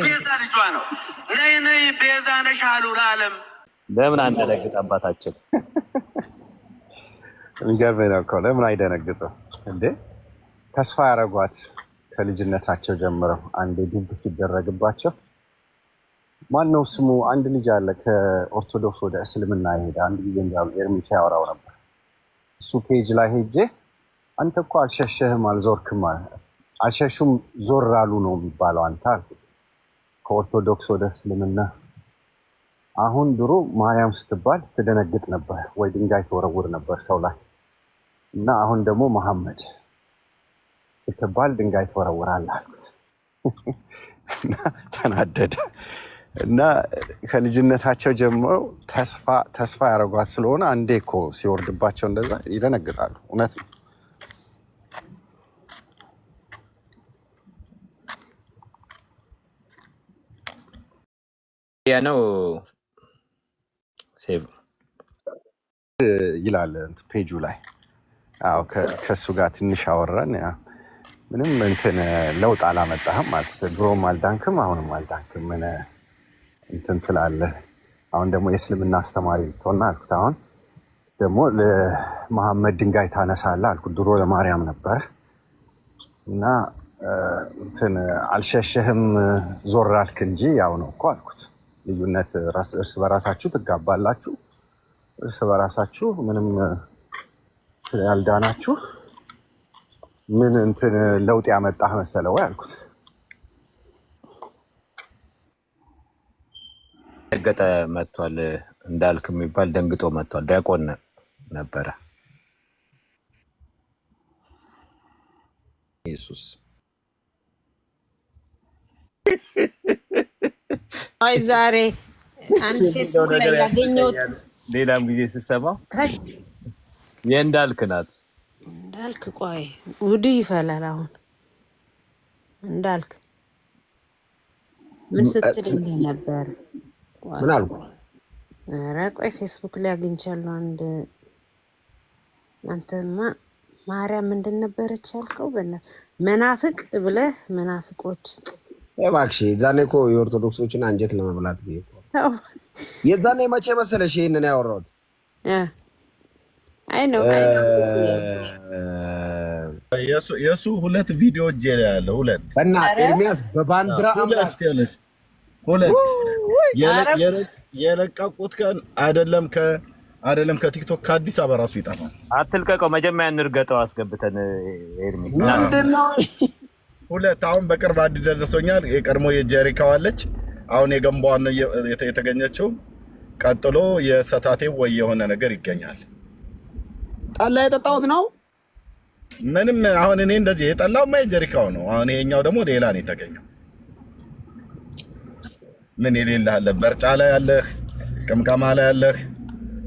ቤዛ ልጇ ነው። ነይ ነይ ቤዛ ነሽ አሉ ለዓለም። ለምን አንደነግጥ? አባታችን የሚገርመኝ ነው እኮ ለምን አይደነግጡም እንዴ? ተስፋ ያደረጓት ከልጅነታቸው ጀምረው አንዴ ድንቅ ሲደረግባቸው ማነው ስሙ አንድ ልጅ አለ ከኦርቶዶክስ ወደ እስልምና ይሄዳ አንድ ጊዜ እንዳሉ ኤርሚ ሲያወራው ነበር። እሱ ፔጅ ላይ ሄጄ አንተ እኮ አልሸሸህም አልዞርክም አልሸሹም ዞር አሉ ነው የሚባለው አንተ አልኩት። ከኦርቶዶክስ ወደ እስልምና አሁን ድሮ ማርያም ስትባል ትደነግጥ ነበር ወይ ድንጋይ ተወረውር ነበር ሰው ላይ እና አሁን ደግሞ መሐመድ ስትባል ድንጋይ ተወረውራለህ አልኩት። እና ተናደደ። እና ከልጅነታቸው ጀምሮ ተስፋ ያደረጓት ስለሆነ አንዴ እኮ ሲወርድባቸው እንደዛ ይደነግጣሉ። እውነት ነው። ያ ነው ሴቭ ይላል ፔጁ ላይ። አዎ ከሱ ጋር ትንሽ አወራን። ምንም እንትን ለውጥ አላመጣህም ማለት ድሮም አልዳንክም አሁንም አልዳንክም ምን እንትን ትላለህ። አሁን ደግሞ የእስልምና አስተማሪ ልትሆን አልኩት። አሁን ደግሞ ለመሐመድ ድንጋይ ታነሳለህ አልኩት። ድሮ ለማርያም ነበረ እና እንትን አልሸሸህም ዞር አልክ እንጂ ያው ነው እኮ አልኩት። ልዩነት እርስ በራሳችሁ ትጋባላችሁ፣ እርስ በራሳችሁ ምንም ያልዳናችሁ ምን እንትን ለውጥ ያመጣህ መሰለ ወይ አልኩት። ደንገጠ መጥቷል እንዳልክ የሚባል ደንግጦ መጥቷል። ዲያቆን ነበረ ኢየሱስ። አይ ዛሬ አንድ ፌስቡክ ላይ ያገኘሁት ሌላም ጊዜ ስሰማው የእንዳልክ ናት። እንዳልክ ቆይ ውዱ ይፈላል። አሁን እንዳልክ ምን ስትልኝ ነበር? ምን አልኩ? ኧረ ቆይ ፌስቡክ ላይ አግኝቻለሁ። አንድ አንተማ ማርያም ምንድን ነበረች ያልከው? መናፍቅ ብለህ መናፍቆች እባክሽ የዛኔ እኮ የኦርቶዶክሶችን አንጀት ለመብላት ብዬ እኮ የዛኔ መቼ መሰለሽ ይሄንን ያወራሁት? አይ ነው የሱ ሁለት ቪዲዮ እጄ ላይ ያለ ሁለት እና ኤርሚያስ በባንዲራ ሁለት የለቀቁት ቀን አይደለም ከቲክቶክ ከአዲስ አበባ ራሱ ይጠፋል። አትልቀቀው፣ መጀመሪያ እንርገጠው አስገብተን ኤርሚ ምንድነው? ሁለት አሁን በቅርብ አዲስ ደርሶኛል። የቀድሞ የጀሪካው አለች፣ አሁን የገንባዋን የተገኘችው፣ ቀጥሎ የሰታቴው ወይ የሆነ ነገር ይገኛል። ጠላ የጠጣሁት ነው ምንም አሁን እኔ እንደዚህ የጠላውማ የጀሪካው ነው። አሁን ይሄኛው ደግሞ ሌላ ነው የተገኘው። ምን የሌለ አለ? በርጫ ላይ ያለህ፣ ቅምቀማ ላይ ያለህ፣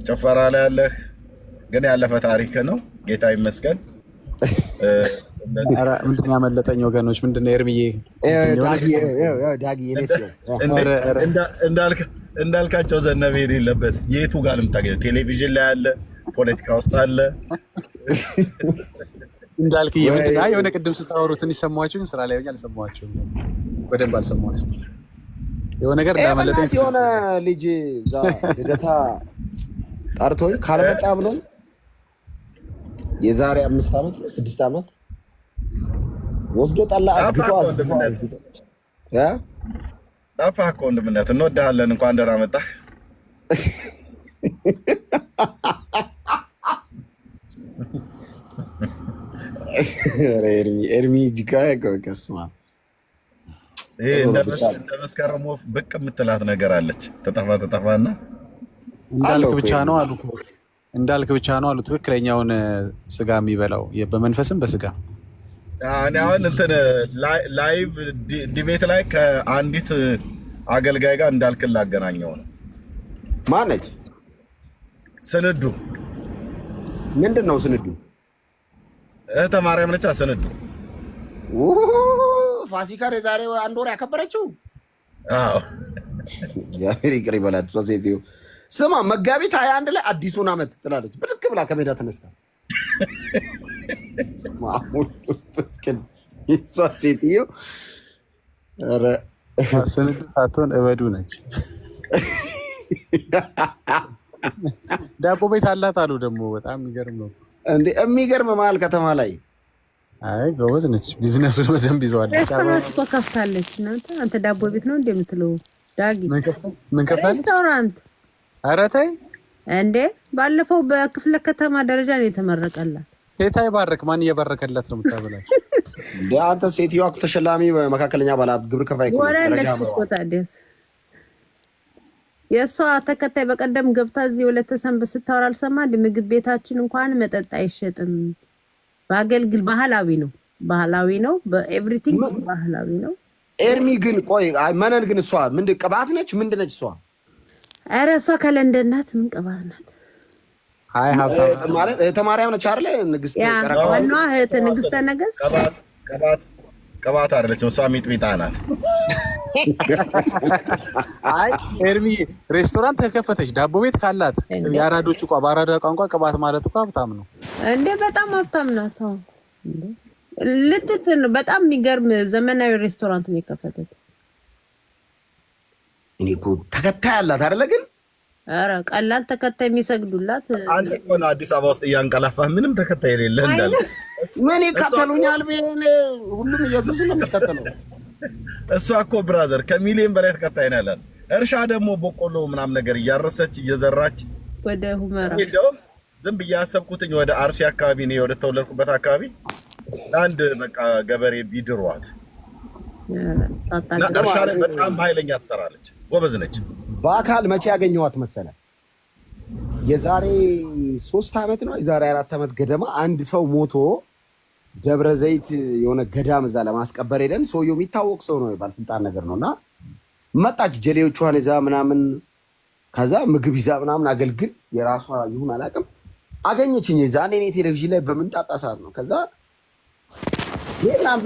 ጨፈራ ላይ ያለህ፣ ግን ያለፈ ታሪክ ነው። ጌታ ይመስገን። ምንድን ያመለጠኝ ወገኖች? ምንድነው ኤርሚዬ ዳጊ እንዳልካቸው ዘነበ የሌለበት የቱ ጋር የምታገኘው? ቴሌቪዥን ላይ አለ፣ ፖለቲካ ውስጥ አለ። እንዳልክዬ ምንድን የሆነ ቅድም ስታወሩ ትንሽ ሰማኋችሁ፣ ስራ ላይ ሆኜ አልሰማኋችሁም፣ በደንብ አልሰማኋችሁም። የሆነ ነገር እንዳመለጠኝ የሆነ ልጅ እዛ ልደታ ጠርቶኝ ካልመጣ ብሎኝ የዛሬ 5 ዓመት 6 ዓመት ወስዶ ጠላ አግቶ ጠፋህ እኮ ወንድምነት። እንወድሃለን። እንኳን ደህና መጣህ። ኤርሚ ጅጋ ከስማ ይሄ እንደ መስከረም ወፍ ብቅ የምትላት ነገር አለች። ተጠፋና እንዳልክ ብቻ ነው አሉ። እንዳልክ ብቻ ነው አሉ ትክክለኛውን ስጋ የሚበላው በመንፈስም በስጋ። እኔ አሁን እንትን ላይቭ ዲቤት ላይ ከአንዲት አገልጋይ ጋር እንዳልክን ላገናኘው ነው። ማነች? ስንዱ። ምንድን ነው ስንዱ? እህተ ማርያም ነች። ስንዱ ፋሲካን የዛሬ 1 ወር ያከበረችው። አዎ እግዚአብሔር ይቅር ይበላት። ሴትዮ ስማ፣ መጋቢት 21 ላይ አዲሱን ዓመት ትላለች ብድግ ብላ ከሜዳ ተነስታ። ሴትዮ ኧረ ስንዱ ሳትሆን እበዱ ነች። ዳቦ ቤት አላት አሉ። ደግሞ በጣም የሚገርም ነው እንዴ! የሚገርም መሀል ከተማ ላይ። አይ ጎበዝ ነች። ቢዝነሱን በደንብ ይዘዋለች። ሬስቶራንት እኮ ከፍታለች። አንተ ዳቦ ቤት ነው እንደምትለው ዳጊ? ምን ከፍታለች? ሬስቶራንት። ኧረ ተይ እንዴ! ባለፈው በክፍለ ከተማ ደረጃ ነው የተመረቀላት። ሴት አይባረክ። ማን እየባረከላት ነው የምታበላቸው? እንዴ አንተ ሴትዮዋ እኮ ተሸላሚ መካከለኛ ባለሀብት ግብር ከፋይ እኮ ታዲያስ የእሷ ተከታይ በቀደም ገብታ እዚህ ወለተ ሰንበት ስታወራ አልሰማ? ምግብ ቤታችን እንኳን መጠጥ አይሸጥም፣ በአገልግል ባህላዊ ነው፣ በኤቭሪቲንግ ባህላዊ ነው። ኤርሚ ግን ቆይ መነን ግን እሷ ምንድን ቅባት ነች? ምንድን ነች እሷ? ኧረ እሷ ከለንደን ናት። ምን ቅባት ናት? አይ ሀብታም ማለት እህተ ማርያም ነች አይደለ? ንግስት ጨረቃ ዋናዋ እህተ ንግስተ ነገስት። ቅባት አይደለችም እሷ፣ ሚጥሚጣ ናት። አይ ኤርሚ ሬስቶራንት ከከፈተች ዳቦ ቤት ካላት የአራዶቹ በአራዳ ቋንቋ ቅባት ማለት እኮ ሀብታም ነው እንዴ! በጣም ሀብታም ናት። ነው በጣም የሚገርም ዘመናዊ ሬስቶራንት ነው የከፈተች። እኔ እኮ ተከታይ አላት አይደለ? ግን ኧረ ቀላል ተከታይ የሚሰግዱላት አንተ እኮ ነው አዲስ አበባ ውስጥ እያንቀላፋህ ምንም ተከታይ የሌለህ እንዳለ። ምን ይከተሉኛል? ሁሉም ኢየሱስ ነው የሚከተለው። እሷ እኮ ብራዘር ከሚሊዮን በላይ ተከታይ ነው ያላት። እርሻ ደግሞ በቆሎ ምናምን ነገር እያረሰች እየዘራች ወደ ሁመራ እንደውም ዝም ብዬ ያሰብኩትኝ ወደ አርሲ አካባቢ ነው ወደ ተወለድኩበት አካባቢ አንድ በቃ ገበሬ ቢድሯት እርሻ ላይ በጣም ኃይለኛ ትሰራለች። ጎበዝ ነች። በአካል መቼ ያገኘኋት መሰለ? የዛሬ 3 ዓመት ነው የዛሬ 4 ዓመት ገደማ አንድ ሰው ሞቶ ደብረ ዘይት የሆነ ገዳም እዛ ለማስቀበር ሄደን፣ ሰውየው የሚታወቅ ሰው ነው፣ የባለስልጣን ነገር ነውና መጣች። ጀሌዎቿን ይዛ ምናምን ከዛ ምግብ ይዛ ምናምን አገልግል የራሷ ይሁን አላውቅም አገኘችኝ። ዛኔ እኔ ቴሌቪዥን ላይ በምንጣጣ ሰዓት ነው። ከዛ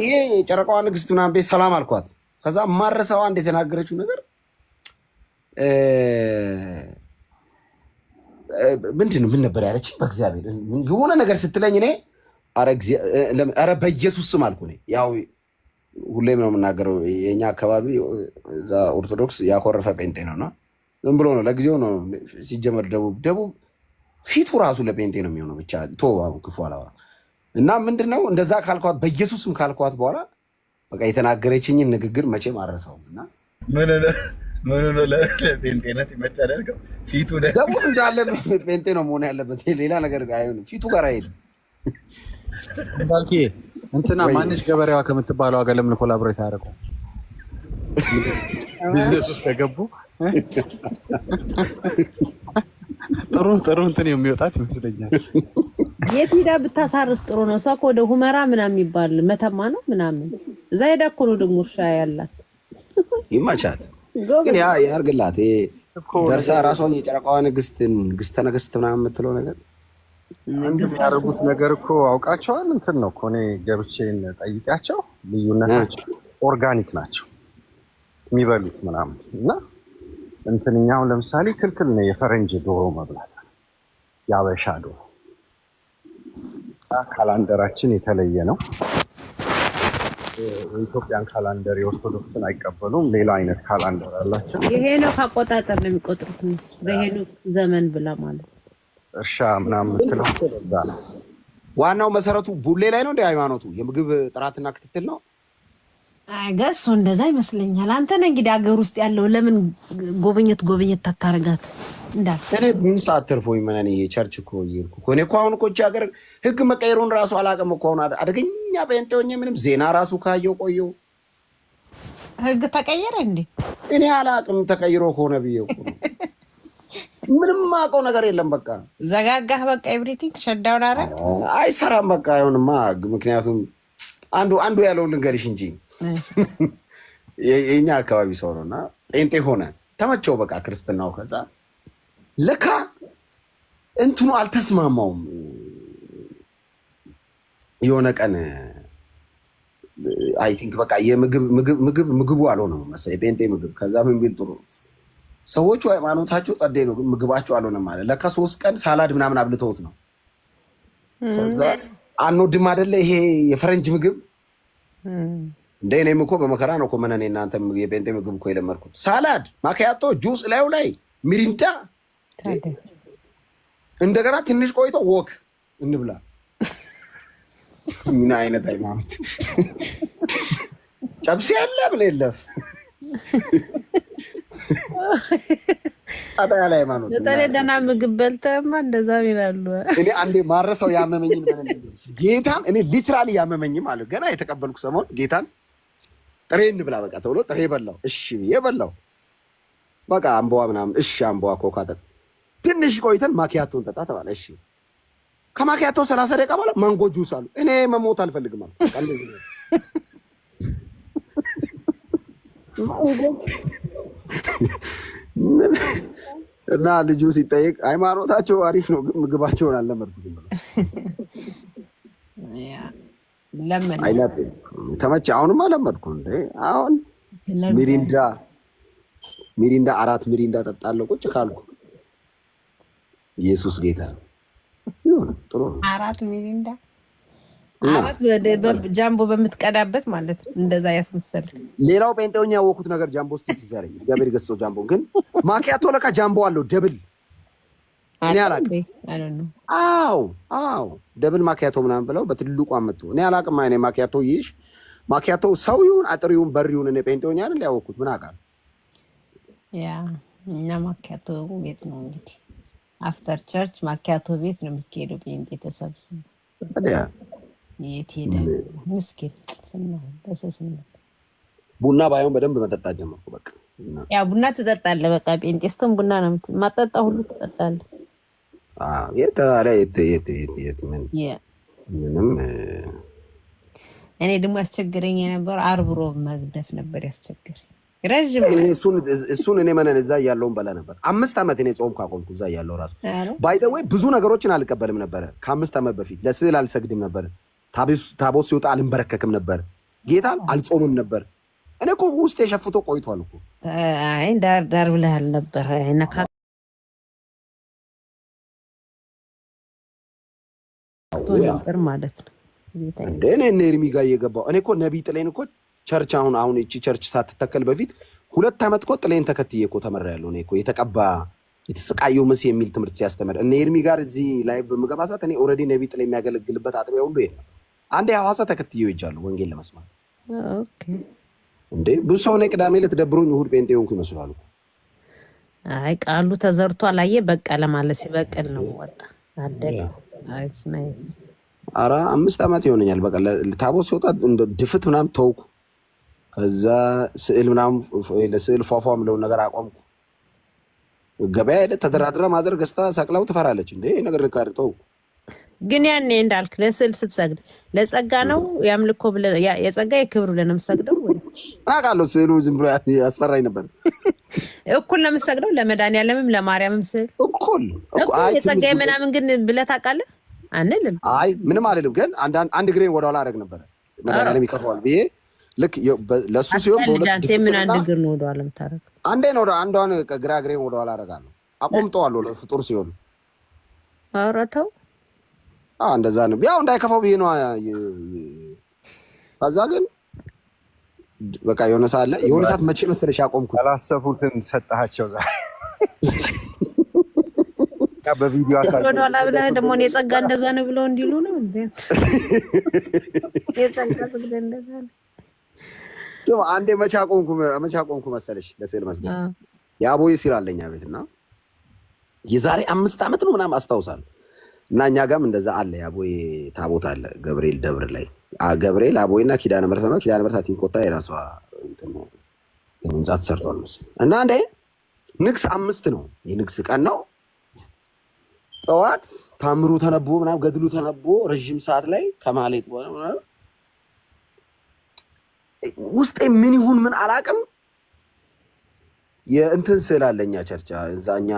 ይሄ ጨረቃዋ ንግስት ምናምን ቤት ሰላም አልኳት። ከዛ ማረሰዋ አንድ የተናገረችው ነገር ምንድን ምን ነበር ያለችኝ? በእግዚአብሔር የሆነ ነገር ስትለኝ እኔ ኧረ በኢየሱስ ስም አልኩ። እኔ ያው ሁሌም ነው የምናገረው፣ የኛ አካባቢ እዛ ኦርቶዶክስ ያኮረፈ ጴንጤ ነውና ዝም ብሎ ነው ለጊዜው ነው ሲጀመር። ደቡብ ፊቱ ራሱ ለጴንጤ ነው የሚሆነው። ብቻ ክፉ አላወራም። እና ምንድን ነው እንደዛ ካልኳት በኢየሱስም ካልኳት በኋላ በቃ የተናገረችኝን ንግግር መቼም አልረሳውም። እና ምን ነው ለጴንጤነት ይመቻደርገው ፊቱ ደግሞ እንዳለ ጴንጤ ነው መሆን ያለበት፣ ሌላ ነገር አይሆንም። ፊቱ ጋር አይሄድም። እንዳልክ እንትና ማንሽ ገበሬዋ ከምትባለው ጋር ለምን ኮላቦሬት አደረጉ? ቢዝነስ ውስጥ ከገቡ ጥሩ እንትን የሚወጣት ይመስለኛል። የት ሄዳ ብታሳርስ ጥሩ ነው። እሷ እኮ ወደ ሁመራ ምናምን የሚባል መተማ ነው ምናምን እዛ ሄዳ እኮ ነው ደግሞ እርሻ ያላት። ይመቻት ግን ያርግላት። ደርሳ ራሷን የጨረቃዋ ንግስተ ነገስት ምናምን የምትለው ነገር ያደረጉት ነገር እኮ አውቃቸዋል። እንትን ነው እኮ እኔ ገብቼን ጠይቂያቸው ልዩነታቸው ኦርጋኒክ ናቸው የሚበሉት ምናምን እና እንትንኛውን ለምሳሌ ክልክል ነው የፈረንጅ ዶሮ መብላት፣ ያበሻ ዶሮ። ካላንደራችን የተለየ ነው። የኢትዮጵያን ካላንደር የኦርቶዶክስን አይቀበሉም። ሌላ አይነት ካላንደር አላቸው። ይሄ ነው ካቆጣጠር ነው የሚቆጥሩት በሄኑ ዘመን ብላ ማለት እርሻ ምናምን ምትለው እዛ ነው። ዋናው መሰረቱ ቡሌ ላይ ነው እንደ ሃይማኖቱ የምግብ ጥራትና ክትትል ነው። ገሱ እንደዛ ይመስለኛል። አንተ ነህ እንግዲህ አገር ውስጥ ያለው ለምን ጎበኘት ታታረጋት እንዳል እኔ ምን ሰዓት ተርፎኝ ማን ቸርች እኮ ይልኩ እኔ እኮ አሁን እኮ ሀገር ህግ መቀየሩን ራሱ አላውቅም እኮ አሁን አደገኛ በእንተውኝ ምንም ዜና ራሱ ካየው ቆየው ህግ ተቀየረ እንዴ? እኔ አላውቅም ተቀይሮ ሆነ ብዬው ምንም ማውቀው ነገር የለም። በቃ ዘጋጋህ በቃ ኤቭሪቲንግ ሸዳውን አረ አይሰራም በቃ አይሆንማ። ምክንያቱም አንዱ ያለው ልንገርሽ እንጂ የኛ አካባቢ ሰው ነውና ጴንጤ ሆነ ተመቸው በቃ ክርስትናው። ከዛ ለካ እንትኑ አልተስማማውም። የሆነ ቀን አይ ቲንክ በቃ ምግቡ አልሆነም መሰለኝ ጴንጤ ምግብ። ከዛ ምን ቢል ጥሩ ሰዎቹ ሃይማኖታቸው ጸደይ ነው ምግባቸው አልሆነም ማለት ለካ 3 ቀን ሳላድ ምናምን አብልተውት ነው። ከዛ አንወድም አይደለ ይሄ የፈረንጅ ምግብ እንደ እኔም እኮ በመከራ ነው እኮ መነኔ እናንተ የጴንጤ ምግብ እኮ የለመድኩት ሳላድ፣ ማኪያቶ፣ ጁስ ላዩ ላይ ሚሪንዳ እንደገና ትንሽ ቆይቶ ወክ እንብላ። ምን አይነት ሃይማኖት ጨብሴ ያለ ብለ የለፍ አዳያ ላይ ሃይማኖት ደና ምግብ በልተማ እንደዛ ይላሉ። እኔ አንዴ ማረሰው ያመመኝን ጌታን እኔ ሊትራሊ ያመመኝ ማለት ገና የተቀበልኩ ሰሞን ጌታን ጥሬ እንብላ በቃ ተብሎ ጥሬ በላው። እሺ ብዬ በላው በቃ አምቧ ምናምን እሺ አምቧ ኮካ ጠጥ ትንሽ ቆይተን ማኪያቶን ጠጣ ተባለ። እሺ ከማኪያቶ 30 ደቂቃ በኋላ ማንጎ ጁስ አሉ። እኔ መሞት አልፈልግም ማለት እንደዚህ ነው። እና ልጁ ሲጠይቅ ሃይማኖታቸው አሪፍ ነው ግን ምግባቸውን አልለመድኩትም ብሎ ለምን አይላት ተመቸ። አሁንማ ለመድኩ እንዴ አሁን ሚሪንዳ 4 ሚሪንዳ ጠጣለሁ ቁጭ ካልኩ። ኢየሱስ ጌታ ነው። ይሁን ጥሩ 4 ሚሪንዳ 4 ጃምቦ በምትቀዳበት ማለት ነው እንደዛ ያስመሰል። ሌላው ጴንጤውኛ ያወኩት ነገር ጃምቦ ስቲት ይዛረኝ እግዚአብሔር ይገሰው ጃምቦ ግን ማኪያቶ ለካ ጃምቦ አለው ደብል እኔ አላውቅም። አዎ ደብል ማኪያቶ ምናምን ብለው በትልቁ አመጡ። እኔ አላውቅም። አይኔ ማኪያቶ ይሽ ማኪያቶ ሰው ይሁን አጥር ይሁን በር ይሁን እኔ ጴንጤውኛ አይደል ያወኩት ምን አውቃለሁ። ያ እኛ ማኪያቶ ቤት ነው እንግዲህ አፍተር ቸርች ማኪያቶ ቤት ነው የሚሄደው ጴንጤ ተሰብስቦ የት ሄዳል ምስኪን ተሰስነ ቡና ባይሆን በደንብ መጠጣት ጀመርኩ። በቃ ያ ቡና ትጠጣለህ በቃ ጴንጤስቶን ቡና ነው ማጠጣ ሁሉ ትጠጣለህ። ምንም እኔ ደግሞ ያስቸግረኝ የነበረው ዓርብ ሮብ መግደፍ ነበር ያስቸግረኝ ረጅም። እሱን እኔ መነን እዛ እያለውን በላ ነበር 5 ዓመት እኔ ጾም ካቆምኩ እዛ እያለሁ ራሱ ባይ ዘ ዌይ ብዙ ነገሮችን አልቀበልም ነበር። ከ5 ዓመት በፊት ለስዕል አልሰግድም ነበር። ታቦት ሲወጣ አልንበረከክም ነበር። ጌታን አልጾምም ነበር። እኔ እኮ ውስጥ የሸፍቶ ቆይቷል እኮ። አይ ዳር ብለሃል ነበር ነካ ነበር ማለት ነው። እንደ እኔ ኤርሚ ጋር እየገባሁ እኔ እኮ ነቢይ ጥሌን እኮ ቸርች አሁን እቺ ቸርች ሳትተከል በፊት 2 ዓመት እኮ ጥሌን ተከትዬ እኮ ተመራያለሁ። እኔ እኮ የተቀባ የተሰቃየው መሲ የሚል ትምህርት ሲያስተምር እኔ ኤርሚ ጋር እዚህ ላይ በመገባ ሰዓት እኔ ኦልሬዲ ነቢይ ጥሌ የሚያገለግልበት አጥቢያ ሁሉ የለም። አንዴ ሐዋሳ ተከትዬው ይጃለሁ ወንጌል ለመስማት። ኦኬ እንዴ ብዙ ሰው ነው ቅዳሜ ዕለት ደብሮኝ እሑድ ጴንጤ ሆንኩ ይመስላል እኮ። አይ ቃሉ ተዘርቶ አላየ በቃ ለማለት ሲበቅል ነው ወጣ አደለ። አይስ ናይስ። ኧረ 5 ዓመት ይሆነኛል በቃ ታቦት ሲወጣ እንደ ድፍት ምናምን ተውኩ። ከዛ ስዕል ምናምን ለስዕል ፏፏ ምለው ነገር አቆምኩ። ገበያ ሄደ ተደራድራ ማዘር ገዝታ ሰቅላው ትፈራለች። እንዴ ነገር ልካርተው ግን ያኔ እንዳልክ ለስዕል ስትሰግድ ለጸጋ ነው ያምልኮ ብለህ የጸጋ የክብር ብለህ ነው የምትሰግደው ወይ? አውቃለሁ ስዕሉ ዝም ብሎ ያስፈራኝ ነበር። እኩል ነው የምትሰግደው ለመድኃኒዓለምም ለማርያምም ስዕል እኩል የጸጋ ምናምን ግን ብለህ ታውቃለህ? አንልም። አይ ምንም አይደለም። ግን አንድ ግሬን ወደኋላ አደረግ ነበር መድኃኒዓለም ይከፋዋል ብዬ ልክ ለሱ ሲሆን በሁለት ምን አንድ ግር ነው ወደኋላ የምታረግ አንዴ ነው አንዷን ግራ ግሬን ወደኋላ አደርጋለሁ። አቆምጠዋለሁ ለፍጡር ሲሆን። ኧረ ተው እንደዛ ነው ያው እንዳይከፋው ብዬ ነው። ከዛ ግን በቃ የሆነ ሰዓት መቼ መሰለሽ አቆምኩት። ያላሰቡትን ሰጣቸው ዛሬ በቪዲዮ ወደኋላ ብለህ ደግሞ እኔ ጸጋ እንደዛ ነው ብለው እንዲሉ ነው እንዴ? የጸጋ ብለህ እንደዛ ነው። አንዴ መቻ ቆንኩ መሰለሽ ለስዕል መስገድ የአቦይ ሲላለኛ ቤትና የዛሬ 5 ዓመት ነው ምናምን አስታውሳለሁ። እና እኛ ጋርም እንደዛ አለ የአቦይ ታቦት አለ ገብርኤል ደብር ላይ ገብርኤል አቦይና ኪዳነ ምሕረት ነው። ኪዳነ ምሕረት አትንቆጣ የራሷ እንትን ነው ህንጻ ተሰርቷል መሰለኝ። እና አንዴ ንግስ 5 ነው የንግስ ቀን ነው። ጠዋት ታምሩ ተነቦ ምናምን ገድሉ ተነቦ ረጅም ሰዓት ላይ ከማለት ውስጤ ምን ይሁን ምን አላቅም የእንትን ስዕል አለኛ ቸርቻ እዛኛ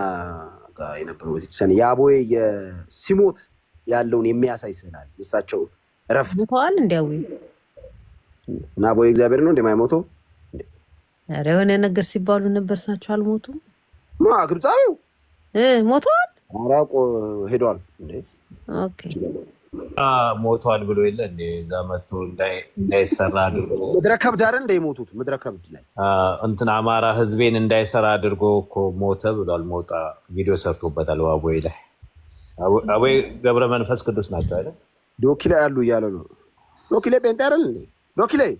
ጋር የነበረው ቤተክርስቲያን የአቦይ የሲሞት ያለውን የሚያሳይ ስዕል አለ። የእሳቸው እረፍት ሞተዋል እንዲያው እና አቦይ እግዚአብሔር ነው እንደማይሞተው ኧረ የሆነ ነገር ሲባሉ ነበር። እሳቸው አልሞቱም። ግብፃዊው ሞተዋል። አራቆ ሄዷል እንዴ? ኦኬ ሞቷል ብሎ የለ እንዴ? እዛ መጥቶ እንዳይሰራ አድርጎ ምድረ ከብድ አይደል እንደ የሞቱት ምድረ ከብድ ላይ እንትን አማራ ህዝቤን እንዳይሰራ አድርጎ እኮ ሞተ ብሏል። ሞጣ ቪዲዮ ሰርቶበታል። አቦይ ላይ አቦይ ገብረ መንፈስ ቅዱስ ናቸው አይደል? ዶኪ ላይ ያሉ እያለ ነው። ዶኪ ላይ ጴንጤ አይደል እንዴ? ዶኪ ላይ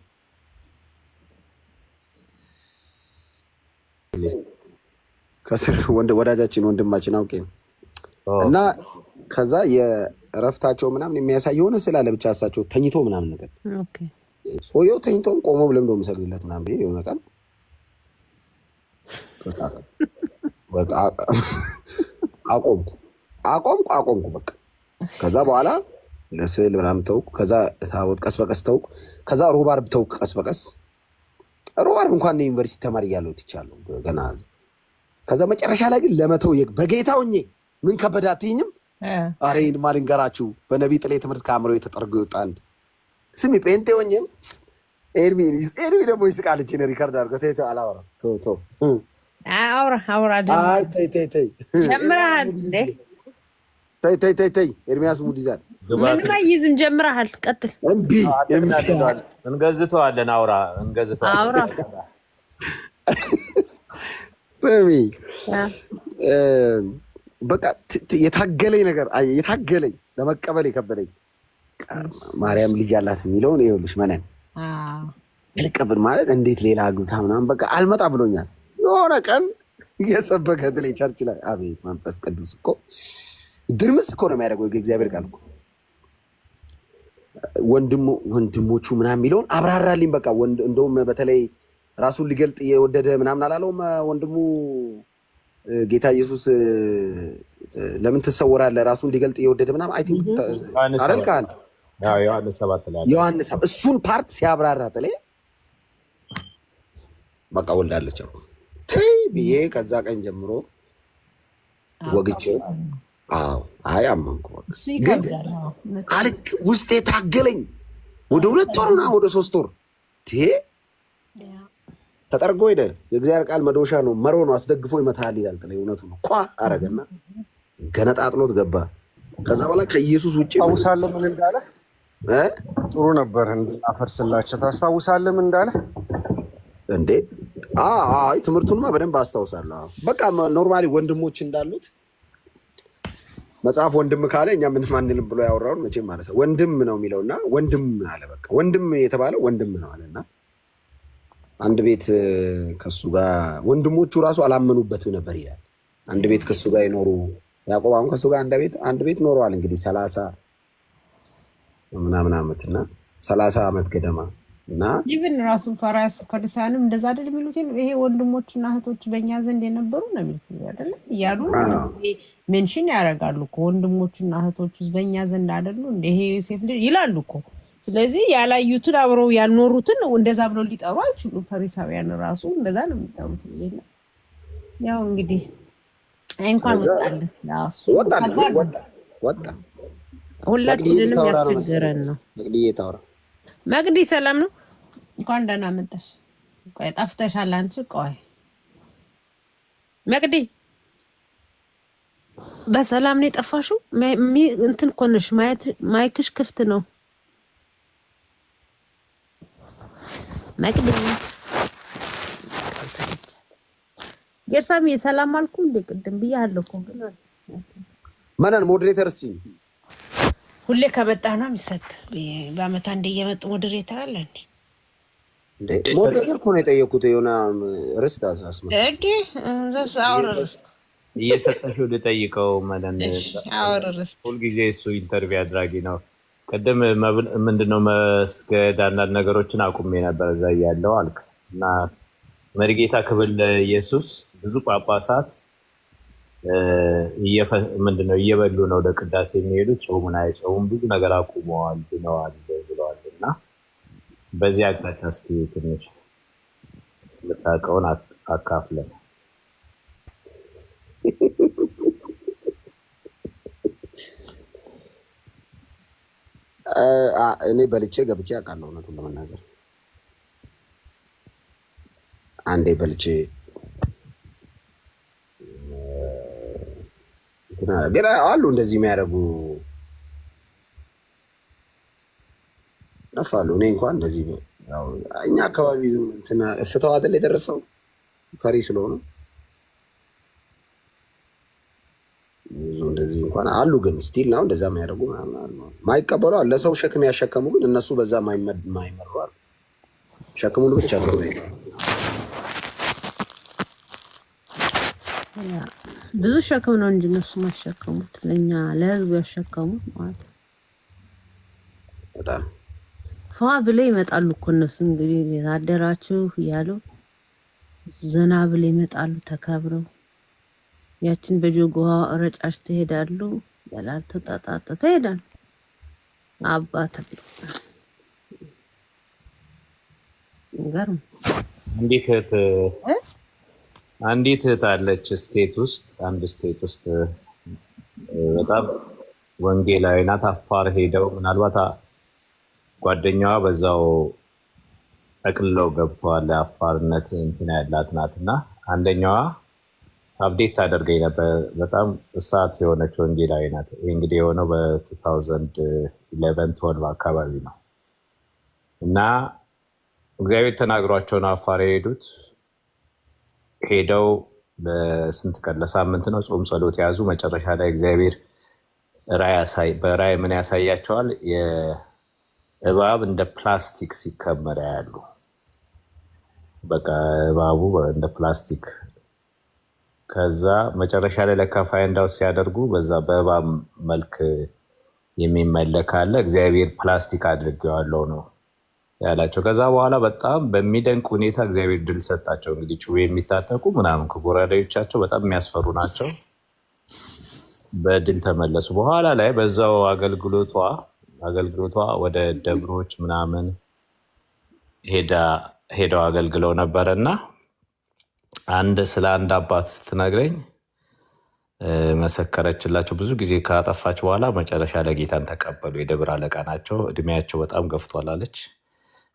ከስር ወዳጃችን ወንድማችን አውቄ ነው። እና ከዛ የእረፍታቸው ምናምን የሚያሳይ የሆነ ስላለ ብቻ እሳቸው ተኝቶ ምናምን ነገር ሰውየው ተኝቶም ቆሞ ብለም ነው የምሰግድለት ምናምን ብዬ የሆነ ቀን በቃ አቆምኩ በቃ። ከዛ በኋላ ለስዕል ምናምን ተውኩ። ከዛ ታቦት ቀስ በቀስ ተውኩ። ከዛ ሮብ ዓርብ ተውኩ ቀስ በቀስ። ሮብ ዓርብ እንኳን ዩኒቨርሲቲ ተማሪ እያለሁ ትቻለሁ ገና። ከዛ መጨረሻ ላይ ግን ለመተው በጌታ ሆኜ ምን ከበደ አትይኝም? ኧረ ይሄን ማልንገራችሁ በነቢይ ጥሌ ትምህርት ከአእምሮ የተጠርጎ ይወጣ አንድ ስሚ ጴንጤ ሆኜም ኤርሚ ደግሞ ይስቃል። እችን ሪከርድ አድርገው ተይ አላወራም። አውራ ተይ ጀምረሃል እንዴ? ተይ ኤርሚያስ ሙድ ይዛል። ምንም አይይዝም። ጀምረሃል፣ ቀጥል። እምቢ እንገዝተዋለን። አውራ ስሚ በቃ የታገለኝ ነገር የታገለኝ ለመቀበል የከበደኝ ማርያም ልጅ አላት የሚለውን ይኸውልሽ መነን ልቀበል ማለት እንዴት ሌላ አግብታ ምናምን በቃ አልመጣ ብሎኛል። የሆነ ቀን የሰበከ ትለኝ ቸርች ላይ አቤት መንፈስ ቅዱስ እኮ ድርምስ እኮ ነው የሚያደርገው። እግዚአብሔር ቃል እኮ ወንድሞቹ ምናምን የሚለውን አብራራልኝ። በቃ እንደውም በተለይ ራሱን ሊገልጥ የወደደ ምናምን አላለውም ወንድሙ ጌታ ኢየሱስ ለምን ትሰወራለህ? ራሱን ሊገልጥ የወደደ ምናምን አይ ቲንክ አረል ካን ዮሐንስ 7 ላይ ዮሐንስ እሱን ፓርት ሲያብራራ ተለይ በቃ ወልዳለች አልኩ ተይ ብዬ ከዛ ቀን ጀምሮ ወግቼው አመንኩ። ግን አልክ ውስጤ ታገለኝ ወደ 2 ወርና ወደ 3 ወር ተጠርጎ ሄደ። የእግዚአብሔር ቃል መዶሻ ነው፣ መሮ ነው፣ አስደግፎ ይመታል ይላል። ጥለ እውነቱ ነው። ኳ አረገና ገነጣጥሎት ገባ። ከዛ በኋላ ከኢየሱስ ውጪ ታውሳለህ ምን እንዳለ ጥሩ ነበር እንድናፈርስላቸው ታስታውሳለህ ምን እንዳለ እንዴ? አይ ትምህርቱንማ በደንብ አስታውሳለሁ። በቃ ኖርማሊ ወንድሞች እንዳሉት መጽሐፍ ወንድም ካለ እኛ ምን ማንንም ብሎ ያወራውን መቼም ማለት ነው ወንድም ነው የሚለውና ወንድም አለ። በቃ ወንድም የተባለው ወንድም ነው አለና አንድ ቤት ከሱ ጋር ወንድሞቹ ራሱ አላመኑበትም ነበር ይላል። አንድ ቤት ከሱ ጋር ይኖሩ ያዕቆብ አሁን ከሱ ጋር አንድ ቤት ኖረዋል እንግዲህ 30 ምናምን ዓመትና 30 ዓመት ገደማ እና ኢቭን ራሱ ፈሪሳውያንም እንደዛ አይደል የሚሉት? ይሄ ወንድሞችና እህቶች በእኛ ዘንድ የነበሩ ነው የሚሉት አይደል እያሉ ሜንሽን ያደርጋሉ እኮ ወንድሞችና እህቶች በእኛ ዘንድ አይደሉ እንደ ይሄ ዮሴፍ ይላሉ እኮ። ስለዚህ ያላዩትን አብረው ያልኖሩትን እንደዛ ብለው ሊጠሩ አይችሉም። ፈሪሳውያን ራሱ እንደዛ ነው የሚጠሩት። ያው እንግዲህ እንኳን ወጣ ሁላችንንም ያስቸገረን ነው። መቅዲ ሰላም ነው? እንኳን ደህና መጣሽ። ቆይ ጠፍተሻል አንቺ። ቆይ መቅዲ በሰላም ነው የጠፋሽው? እንትን እኮ ነሽ፣ ማይክሽ ክፍት ነው። መቅዲ ገርሳሚ ሰላም አልኩ እንደ ቅድም ብያለሁ እኮ ግን ማንን ሞዴሬተር እስቲ ሁሌ ከመጣህ ነው የሚሰጥ። በአመት አንዴ እየመጡ ሞዴሬተር አለ እንዴ? ሞዴሬተር እኮ ነው የጠየኩት። የሆነ ርስት አሳስመስ እዴ ዘስ አውር ርስት እየሰጠሽው ልጠይቀው ማለት ነው። አውር ርስት ሁልጊዜ እሱ ኢንተርቪው አድራጊ ነው። ቅድም ምንድነው መስገድ አንዳንድ ነገሮችን አቁሜ ነበር እዛ እያለሁ አልክ እና መሪጌታ ክብል ኢየሱስ ብዙ ጳጳሳት ምንድነው እየበሉ ነው ለቅዳሴ የሚሄዱት፣ ጾሙን አይጾሙም፣ ብዙ ነገር አቁመዋል ብለዋል እና በዚህ አቅጣጫ እስኪ ትንሽ ልታውቀውን አካፍለን። እኔ በልቼ ገብቼ አውቃለሁ። እውነቱን ለመናገር አንዴ በልቼ ግን አሉ እንደዚህ የሚያደርጉ ነፋሉ። እኔ እንኳን እንደዚህ እኛ አካባቢ እፍተው አይደል የደረሰው ፈሪ ስለሆነ ብዙ እንደዚህ እንኳን አሉ። ግን ስቲል ነው እንደዛ የሚያደርጉ ማይቀበሉ አለ። ለሰው ሸክም ያሸከሙ ግን እነሱ በዛ ማይመሩ አሉ። ሸክሙን ብቻ ሰው ነው ብዙ ሸክም ነው እንጂ እነሱ ማሸከሙት ለኛ ለህዝቡ ያሸከሙት ማለት ነው። በጣም ፏ ብለው ይመጣሉ እኮ እነሱ እንግዲህ የታደራችሁ እያሉ ዘና ብለው ይመጣሉ ተከብረው። ያችን በጆጎ ረጫሽ ትሄዳሉ፣ በላልተው ጣጣጣ ትሄዳሉ። አባት ገርም አንዲት እህት አለች አንድ ስቴት ውስጥ በጣም ወንጌላዊ ናት። አፋር ሄደው ምናልባት ጓደኛዋ በዛው ጠቅልለው ገብተዋል። አፋርነት እንትን ያላት ናት እና አንደኛዋ አፕዴት ታደርገኝ ነበር። በጣም እሳት የሆነች ወንጌላዊ ናት። ይህ እንግዲህ የሆነው በ2011-12 አካባቢ ነው እና እግዚአብሔር ተናግሯቸው ነው አፋር የሄዱት። ሄደው ለስንት ቀን ለሳምንት ነው ጾም ጸሎት የያዙ። መጨረሻ ላይ እግዚአብሔር በራእይ ምን ያሳያቸዋል? የእባብ እንደ ፕላስቲክ ሲከመር ያሉ። በቃ እባቡ እንደ ፕላስቲክ። ከዛ መጨረሻ ላይ ለካ ፋይንድ አውት ሲያደርጉ በዛ በእባብ መልክ የሚመለክ አለ። እግዚአብሔር ፕላስቲክ አድርጌዋለሁ ነው ያላቸው። ከዛ በኋላ በጣም በሚደንቅ ሁኔታ እግዚአብሔር ድል ሰጣቸው። እንግዲህ ጩቤ የሚታጠቁ ምናምን ከጎራዴዎቻቸው በጣም የሚያስፈሩ ናቸው። በድል ተመለሱ። በኋላ ላይ በዛው አገልግሎቷ ወደ ደብሮች ምናምን ሄደው አገልግለው ነበረ እና ስለ አንድ አባት ስትነግረኝ መሰከረችላቸው። ብዙ ጊዜ ካጠፋች በኋላ መጨረሻ ላይ ጌታን ተቀበሉ። የደብር አለቃ ናቸው። እድሜያቸው በጣም ገፍቷል አለች።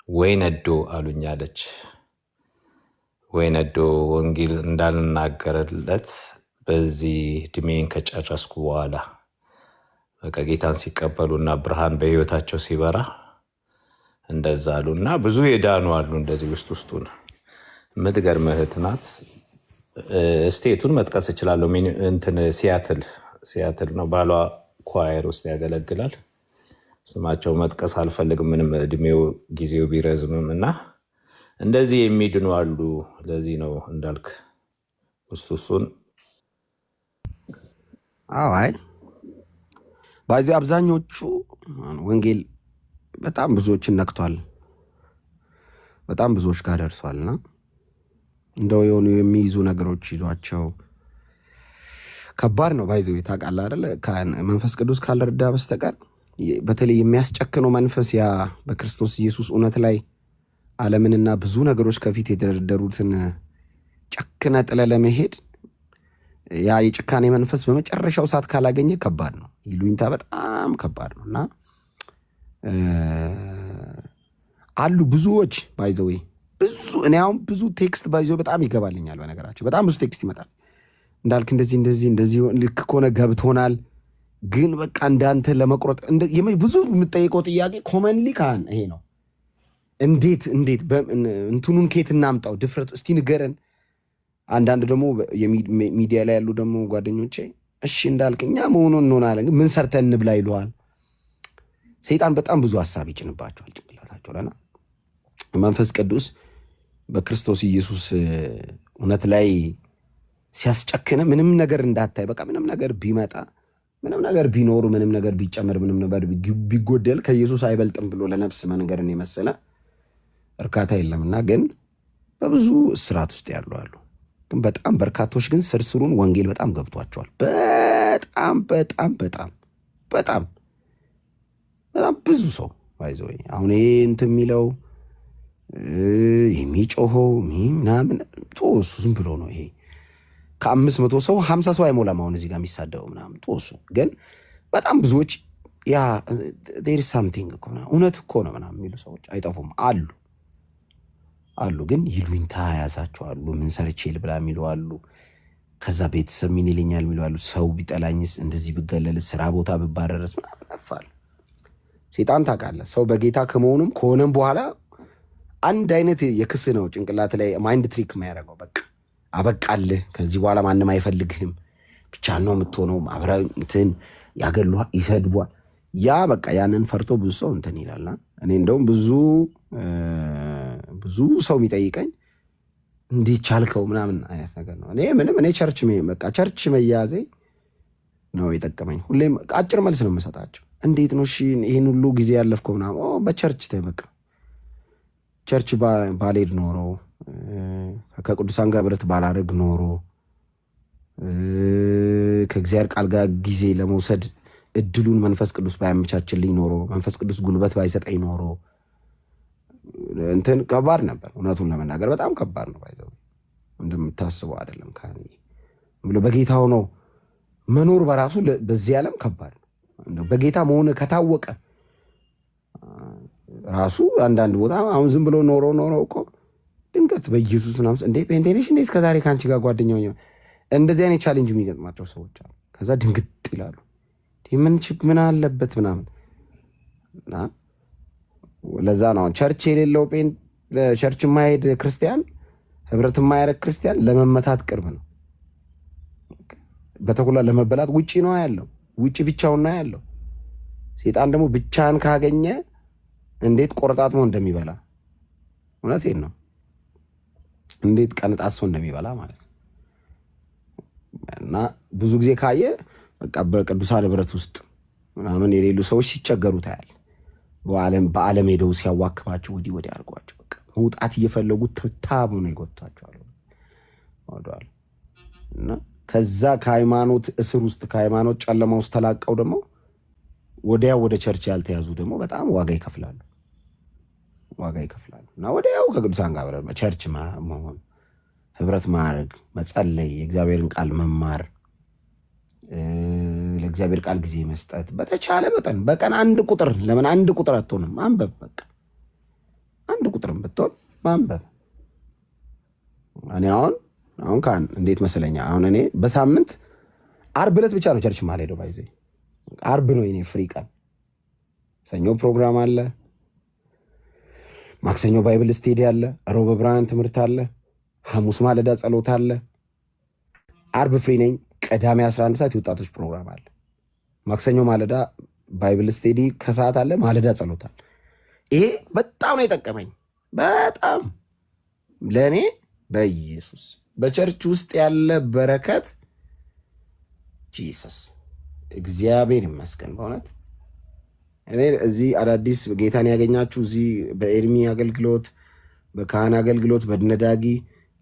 ወይ ነዶ አሉኝ አለች። ወይ ነዶ ወንጌል እንዳልናገርለት በዚህ እድሜን ከጨረስኩ በኋላ በቃ ጌታን ሲቀበሉ እና ብርሃን በህይወታቸው ሲበራ እንደዛ አሉ እና ብዙ የዳኑ አሉ። እንደዚህ ውስጡን የምትገርም እህት ናት። ስቴቱን መጥቀስ እችላለሁ። እንትን ሲያትል ነው። ባሏ ኳየር ውስጥ ያገለግላል። ስማቸው መጥቀስ አልፈልግም፣ ምንም እድሜው ጊዜው ቢረዝምም እና እንደዚህ የሚድኑ አሉ። ለዚህ ነው እንዳልክ ውስጡን አይ በዚህ አብዛኞቹ ወንጌል በጣም ብዙዎችን ነክቷል። በጣም ብዙዎች ጋር ደርሷልና እንደው የሆኑ የሚይዙ ነገሮች ይዟቸው ከባድ ነው። ባይዘው ታውቃለህ አይደል? መንፈስ ቅዱስ ካልረዳ በስተቀር በተለይ የሚያስጨክነው መንፈስ ያ በክርስቶስ ኢየሱስ እውነት ላይ ዓለምንና ብዙ ነገሮች ከፊት የተደረደሩትን ጨክነ ጥለ ለመሄድ ያ የጭካኔ መንፈስ በመጨረሻው ሰዓት ካላገኘ ከባድ ነው። ይሉኝታ በጣም ከባድ ነው እና አሉ ብዙዎች ባይዘው እኔ አሁን ብዙ ቴክስት ባይዘው በጣም ይገባልኛል። በነገራቸው በጣም ብዙ ቴክስት ይመጣል እንዳልክ እንደዚህ ልክ ከሆነ ገብቶናል፣ ግን በቃ እንዳንተ ለመቁረጥ ብዙ የምጠይቀው ጥያቄ ኮመንሊ ካህን ይሄ ነው። እንዴት እንትኑን ኬት እናምጣው ድፍረት እስቲ ንገረን። አንዳንድ ደግሞ ሚዲያ ላይ ያሉ ደግሞ ጓደኞቼ እሺ እንዳልክ እኛ መሆኑን እንሆናለን፣ ግን ምን ሰርተን እንብላ ይለዋል። ሰይጣን በጣም ብዙ ሀሳብ ይጭንባቸዋል ጭንቅላታቸው ለና መንፈስ ቅዱስ በክርስቶስ ኢየሱስ እውነት ላይ ሲያስጨክነ ምንም ነገር እንዳታይ በቃ ምንም ነገር ቢመጣ ምንም ነገር ቢኖሩ ምንም ነገር ቢጨመር ምንም ነገር ቢጎደል ከኢየሱስ አይበልጥም ብሎ ለነፍስ መንገርን የመሰለ እርካታ የለምና ግን በብዙ እስራት ውስጥ ያሉ አሉ። ግን በጣም በርካቶች ግን ስርስሩን ወንጌል በጣም ገብቷቸዋል። በጣም በጣም በጣም በጣም በጣም ብዙ ሰው ባይዘው አሁን ይሄ እንትን የሚለው የሚጮኸው ምናምን ጦሱ ዝም ብሎ ነው። ይሄ ከ500 ሰው 50 ሰው አይሞላም። አሁን እዚህ ጋር የሚሳደበው ምናምን ጦሱ ግን በጣም ብዙዎች ያ there is something እኮ ነው እውነት እኮ ነው ምናምን የሚሉ ሰዎች አይጠፉም አሉ አሉ። ግን ይሉኝታ ያዛቸው አሉ። ምን ሰርቼ ልብላ የሚሉ አሉ። ከዛ ቤተሰብ ምን ይለኛል የሚሉ አሉ። ሰው ቢጠላኝስ እንደዚህ ብገለልስ ስራ ቦታ ብባረርስ ምናምን አፋል ሰይጣን ታውቃለህ። ሰው በጌታ ከመሆኑም ከሆነም በኋላ አንድ አይነት የክስ ነው ጭንቅላት ላይ ማይንድ ትሪክ የሚያደርገው። በቃ አበቃልህ፣ ከዚህ በኋላ ማንም አይፈልግህም፣ ብቻ ነው የምትሆነው፣ ማብራዊ እንትን ያገሉሃል፣ ይሰድቧል። ያ በቃ ያንን ፈርቶ ብዙ ሰው እንትን ይላልና እኔ እንደውም ብዙ ሰው የሚጠይቀኝ እንዴት ቻልከው ምናምን አይነት ነገር ነው። እኔ ቸርች መያዜ ነው የጠቀመኝ። ሁሌም አጭር መልስ ነው የምሰጣቸው። እንዴት ነው እሺ ይሄን ሁሉ ጊዜ ያለፍከው ምናምን? በቸርች ተበቃ ቸርች ባልሄድ ኖሮ ከቅዱሳን ጋር ብረት ባላረግ ኖሮ ከእግዚአብሔር ቃል ጋር ጊዜ ለመውሰድ እድሉን መንፈስ ቅዱስ ባያመቻችልኝ ኖሮ መንፈስ ቅዱስ ጉልበት ባይሰጠኝ ኖሮ እንትን ከባድ ነበር። እውነቱን ለመናገር በጣም ከባድ ነው። ባይዘው እንደምታስበው አይደለም። ካኒ ብሎ በጌታ ሆኖ መኖር በራሱ በዚህ ዓለም ከባድ ነው። በጌታ መሆን ከታወቀ ራሱ አንዳንድ ቦታ አሁን ዝም ብሎ ኖሮ እኮ ድንገት በኢየሱስ ምናምን እንዴ ፔንቴኔሽ እንዴ እስከዛሬ ካንቺ ጋር ጓደኛው እንደዚህ አይነት ቻሌንጅ የሚገጥማቸው ሰዎች አሉ። ከዛ ድንግጥ ይላሉ። ምን አለበት ምናምን እና ለዛ ነው ቸርች የሌለው ቸርች የማይሄድ ክርስቲያን፣ ህብረት የማያደርግ ክርስቲያን ለመመታት ቅርብ ነው። በተኩላ ለመበላት ውጪ ነው ያለው። ውጪ ብቻውን ነው ያለው። ሰይጣን ደግሞ ብቻን ካገኘ እንዴት ቆርጣጥሞ እንደሚበላ እውነቴን ነው። እንዴት ቀንጣሶ እንደሚበላ ማለት ነው። እና ብዙ ጊዜ ካየ በቃ በቅዱሳን ህብረት ውስጥ ምናምን የሌሉ ሰዎች ሲቸገሩ ታያል። በዓለም ሄደው ሲያዋክባቸው ወዲህ አድርጓቸው በቃ መውጣት እየፈለጉ ትታቡ ነው ይጎታቸዋል ወደዋል። እና ከዛ ከሃይማኖት እስር ውስጥ ከሃይማኖት ጨለማ ውስጥ ተላቀው ደግሞ ወዲያው ወደ ቸርች ያልተያዙ ደግሞ በጣም ዋጋ ይከፍላሉ። እና ወዲያው ከቅዱሳን ጋር ቸርች መሆን፣ ህብረት ማድረግ፣ መጸለይ፣ የእግዚአብሔርን ቃል መማር፣ ለእግዚአብሔር ቃል ጊዜ መስጠት፣ በተቻለ መጠን በቀን 1 ቁጥር ለምን 1 ቁጥር አትሆንም? ማንበብ በቃ 1 ቁጥርም ብትሆን ማንበብ። እኔ አሁን ካን እንዴት መሰለኛ አሁን እኔ በሳምንት ዓርብ ዕለት ብቻ ነው ቸርች ማልሄደው። ባይዘ ዓርብ ነው የኔ ፍሪ ቀን። ሰኞ ፕሮግራም አለ፣ ማክሰኞ ባይብል ስቴዲ አለ፣ ሮብ ብርሃን ትምህርት አለ፣ ሐሙስ ማለዳ ጸሎት አለ። ዓርብ ፍሪ ነኝ። ቅዳሜ 11 ሰዓት የወጣቶች ፕሮግራም አለ። ማክሰኞ ማለዳ ባይብል ስቴዲ ከሰዓት አለ፣ ማለዳ ጸሎት አለ። ይሄ በጣም ነው የጠቀመኝ። በጣም ለእኔ በኢየሱስ በቸርች ውስጥ ያለ በረከት ጂሰስ እግዚአብሔር ይመስገን። በእውነት እኔ እዚህ አዳዲስ ጌታን ያገኛችሁ እዚህ በኤርሚ አገልግሎት፣ በካህን አገልግሎት፣ በድነዳጊ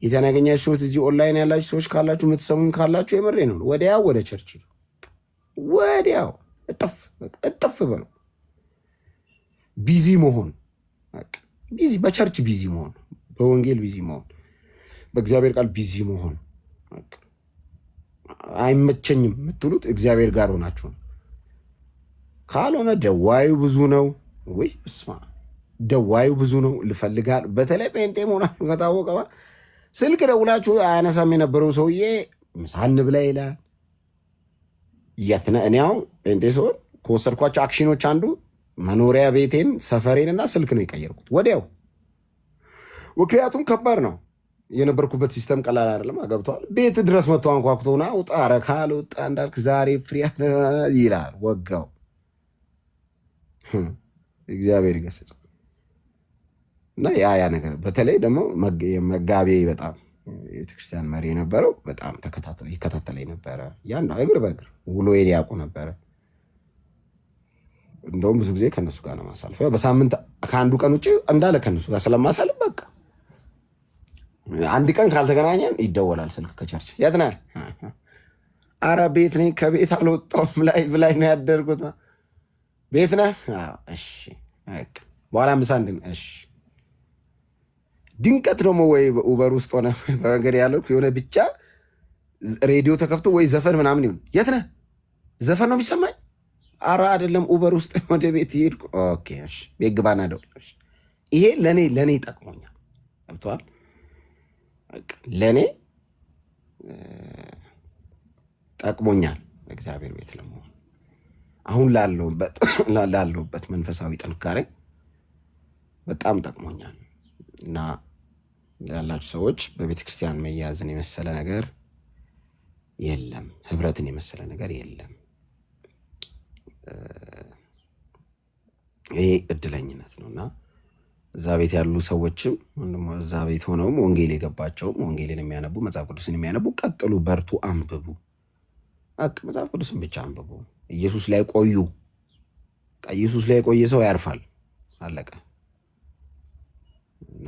ጌታን ያገኛችሁት እዚህ ኦንላይን ያላችሁ ሰዎች ካላችሁ የምትሰሙኝ ካላችሁ የምሬ ነው። ወዲያው ወደ ቸርች ወዲያው እጥፍ በሉ። ቢዚ መሆን ቢዚ በቸርች ቢዚ መሆን፣ በወንጌል ቢዚ መሆን፣ በእግዚአብሔር ቃል ቢዚ መሆን። አይመቸኝም የምትሉት እግዚአብሔር ጋር ሆናችሁ ነው። ካልሆነ ደዋዩ ብዙ ነው ወይ እስማ ደዋዩ ብዙ ነው። ልፈልጋል በተለይ ጴንጤ መሆናችሁ ከታወቀ ስልክ ደውላችሁ አያነሳም የነበረው ሰውዬ ምሳ እንብላ ይላል። የት ነህ? እኔ አሁን ጴንጤ ስሆን ከወሰድኳቸው አክሽኖች አንዱ መኖሪያ ቤቴን፣ ሰፈሬን እና ስልክ ነው የቀየርኩት ወዲያው። ምክንያቱም ከባድ ነው። የነበርኩበት ሲስተም ቀላል አይደለም። አገብቷል። ቤት ድረስ መጥቶ አንኳኩቶና ውጣ ረካል ውጣ እንዳልክ ዛሬ ፍሪ ይላል። ወጋው። እግዚአብሔር ይገስጽ እና ያ ነገር በተለይ ደግሞ መጋቤ በጣም የቤተክርስቲያን መሪ የነበረው በጣም ይከታተለኝ ነበረ። ያን እግር በእግር ውሎዬን ያውቁ ነበረ። እንደውም ብዙ ጊዜ ከነሱ ጋር ነው ማሳልፈው። በሳምንት ከአንዱ ቀን ውጭ እንዳለ ከነሱ ጋር ስለማሳልፍ በቃ አንድ ቀን ካልተገናኘን ይደወላል ስልክ ከቸርች። የት ነህ? ኧረ ቤት ነኝ፣ ከቤት አልወጣሁም፣ ላይ ነው ያደርኩት። ቤት ነህ? እሺ በኋላ ምሳ እሺ። ድንቀት ደግሞ ወይ ኡበር ውስጥ ሆነ በመንገድ ያለው የሆነ ብቻ ሬዲዮ ተከፍቶ ወይ ዘፈን ምናምን ይሁን። የት ነህ? ዘፈን ነው የሚሰማኝ። ኧረ አይደለም ኡበር ውስጥ ወደ ቤት ሄድኩ። ኦኬ እሺ፣ ቤት ግባና ደውል። ይሄ ለኔ ይጠቅሞኛል። ገብቶሃል? ለኔ ጠቅሞኛል። እግዚአብሔር ቤት ለመሆን አሁን ላለሁበት መንፈሳዊ ጥንካሬ በጣም ጠቅሞኛል። እና ያላችሁ ሰዎች በቤተ ክርስቲያን መያዝን የመሰለ ነገር የለም፣ ህብረትን የመሰለ ነገር የለም። ይሄ እድለኝነት ነውና እዛ ቤት ያሉ ሰዎችም እዛ ቤት ሆነውም ወንጌል የገባቸውም ወንጌልን የሚያነቡ መጽሐፍ ቅዱስን የሚያነቡ ቀጥሉ፣ በርቱ፣ አንብቡ። መጽሐፍ ቅዱስን ብቻ አንብቡ። ኢየሱስ ላይ ቆዩ። ኢየሱስ ላይ የቆየ ሰው ያርፋል። አለቀ። እና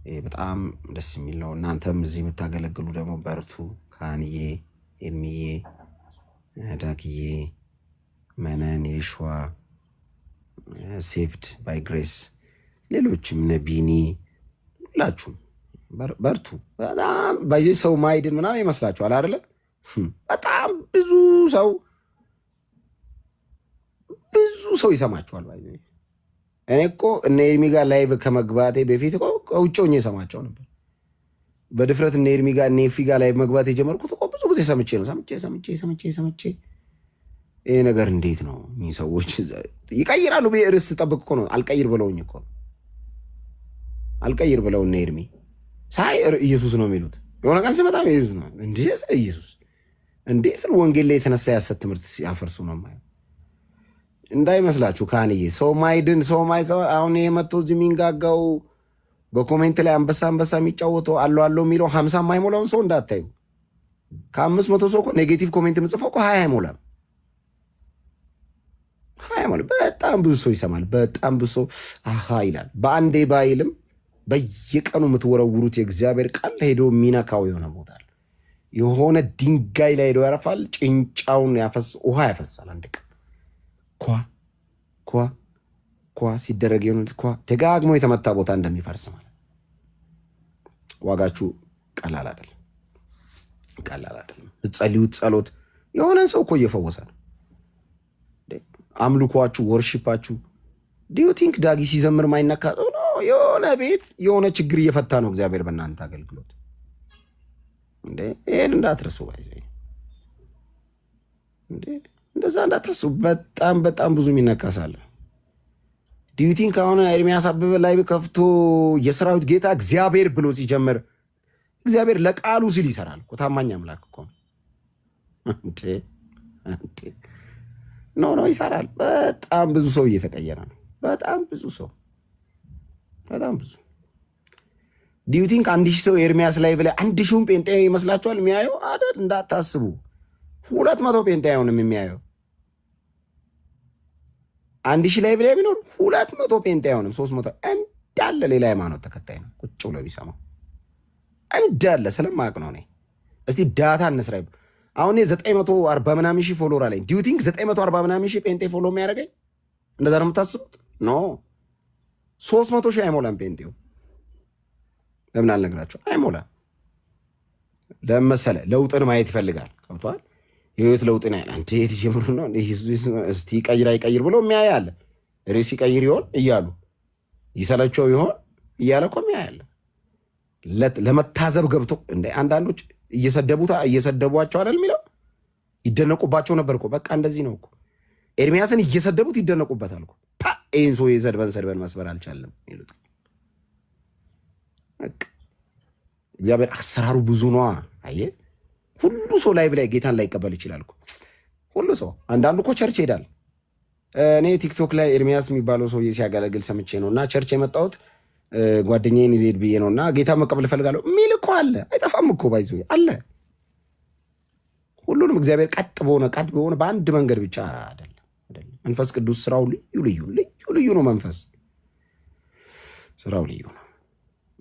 ይሄ በጣም ደስ የሚል ነው። እናንተም እዚህ የምታገለግሉ ደግሞ በርቱ። ካህንዬ፣ ኤርሚዬ፣ ዳግዬ፣ መነን፣ የሸዋ ሴቭድ ባይ ግሬስ፣ ሌሎችም ነቢኒ፣ ሁላችሁም በርቱ። በጣም በዚህ ሰው ማይድን ምናምን ይመስላችኋል አይደለ? በጣም ብዙ ሰው ይሰማችኋል። እኔ እኮ እነ ኤርሚ ጋር ላይቭ ከመግባቴ በፊት እኮ ከውጭ ሆኜ ሰማቸው ነበር። በድፍረት እነ ኤርሚ ጋር እነ ኤፊ ጋር ላይቭ መግባት የጀመርኩት እኮ ብዙ ጊዜ ሰምቼ ነው። ሰምቼ ይሄ ነገር እንዴት ነው? እኚህ ሰዎች ይቀይራሉ ብዬ ርዕስ ጠብቅ እኮ ነው። አልቀይር ብለውኝ እኮ አልቀይር ብለው እነ ኤርሚ ሳይ ኢየሱስ ነው የሚሉት። የሆነ ቀን ስመጣ ኢየሱስ ነው እንዴ? ኢየሱስ እንዴ? ስለ ወንጌል ላይ የተነሳ ያሰት ትምህርት ሲያፈርሱ ነው ማየው። እንዳይመስላችሁ ካህንዬ፣ ሰው ማይድን ሰው አሁን ይሄ መጥቶ እዚህ የሚንጋጋው በኮሜንት ላይ አንበሳ የሚጫወተው አለው የሚለው 50 የማይሞላውን ሰው እንዳታዩ። ከ500 ሰው እኮ ኔጌቲቭ ኮሜንት የምጽፈው እኮ 20 አይሞላም። በጣም ብዙ ሰው ይሰማል። በጣም ብዙ ሰው አሃ ይላል። በአንዴ ባይልም በየቀኑ የምትወረውሩት የእግዚአብሔር ቃል ሄዶ የሚነካው የሆነ ቦታ የሆነ ድንጋይ ላይ ሄዶ ያረፋል። ጭንጫውን ውሃ ያፈሳል። አንድ ቀን ኳ ሲደረግ የሆነ ደጋግሞ የተመታ ቦታ እንደሚፈርስ ማለት። ዋጋችሁ ቀላል አይደለም። ጸልዩት ጸሎት የሆነን ሰው እኮ እየፈወሰ ነው። አምልኳችሁ ወርሺፓችሁ ዲዩ ቲንክ ዳጊ ሲዘምር ማይነካ የሆነ ቤት የሆነ ችግር እየፈታ ነው እግዚአብሔር በእናንተ አገልግሎት። እንዴ ይሄን እንዳትረሱ እንዴ እንደዛ እንዳታስቡ። በጣም ብዙ የሚነካሳለ። ዲዩ ቲንክ አሁን ኤርሚያስ አበበ ላይ ከፍቶ የሰራዊት ጌታ እግዚአብሔር ብሎ ሲጀምር እግዚአብሔር ለቃሉ ሲል ይሰራል እኮ። ታማኝ አምላክ እኮ እንዴ ኖ ይሰራል። በጣም ብዙ ሰው እየተቀየረ ነው። በጣም ብዙ ዲዩ ቲንክ 1000 ሰው ኤርሚያስ ላይ ብለ 1000ውን ጴንጤ ይመስላችኋል የሚያየው አይደል? እንዳታስቡ። 200 ጴንጤ አይሆንም የሚያየው። 1000 ላይ ብለ ቢኖር 200 ጴንጤ አይሆንም። 300 እንዳለ ሌላ ሃይማኖት ተከታይ ነው ቁጭ ብሎ ቢሰማው እንዳለ ስለማያውቅ ነው። እኔ እስቲ ዳታ እንስራ። አሁን 940 ምናምን ሺህ ፎሎወር አለኝ። ዲዩ ቲንክ 940 ምናምን ሺህ ጴንጤ ፎሎ የሚያደርገኝ እንደዛ ነው የምታስቡት? ኖ 300 ሺህ አይሞላም ጴንጤው። ለምን አልነግራቸው? አይሞላም። ለምን መሰለህ? ለውጥን ማየት ይፈልጋል። ገብቶሃል? የህይወት ለውጥን ያለ አንተ የት ጀምሩ ነው እስቲ ቀይር ብሎ የሚያይ አለ። ሬስ ሲቀይር ይሆን እያሉ ይሰለቸው ይሆን እያለ እኮ የሚያይ አለ። ለመታዘብ ገብቶ እንደ አንዳንዶች እየሰደቧቸው አይደል የሚለው ይደነቁባቸው ነበር እኮ። በቃ እንደዚህ ነው እኮ። ኤርሚያስን እየሰደቡት ይደነቁበታል እኮ። ይህን ሰው ሰድበን መስበር አልቻለም ይሉት። እግዚአብሔር አሰራሩ ብዙ ነዋ። አየህ ሁሉ ሰው ላይቭ ላይ ጌታን ላይቀበል ይችላል እኮ ሁሉ ሰው። አንዳንዱ እኮ ቸርች ይሄዳል። እኔ ቲክቶክ ላይ ኤርሚያስ የሚባለው ሰውዬ ሲያገለግል ሰምቼ ነው እና ቸርች የመጣሁት ጓደኛዬን ይዤ ብዬ ነው እና ጌታ መቀበል እፈልጋለሁ የሚል እኮ አለ። አይጠፋም እኮ ባይዞ አለ። ሁሉንም እግዚአብሔር ቀጥ በሆነ በአንድ መንገድ ብቻ አይደለም። መንፈስ ቅዱስ ስራው ልዩ ነው። መንፈስ ስራው ልዩ ነው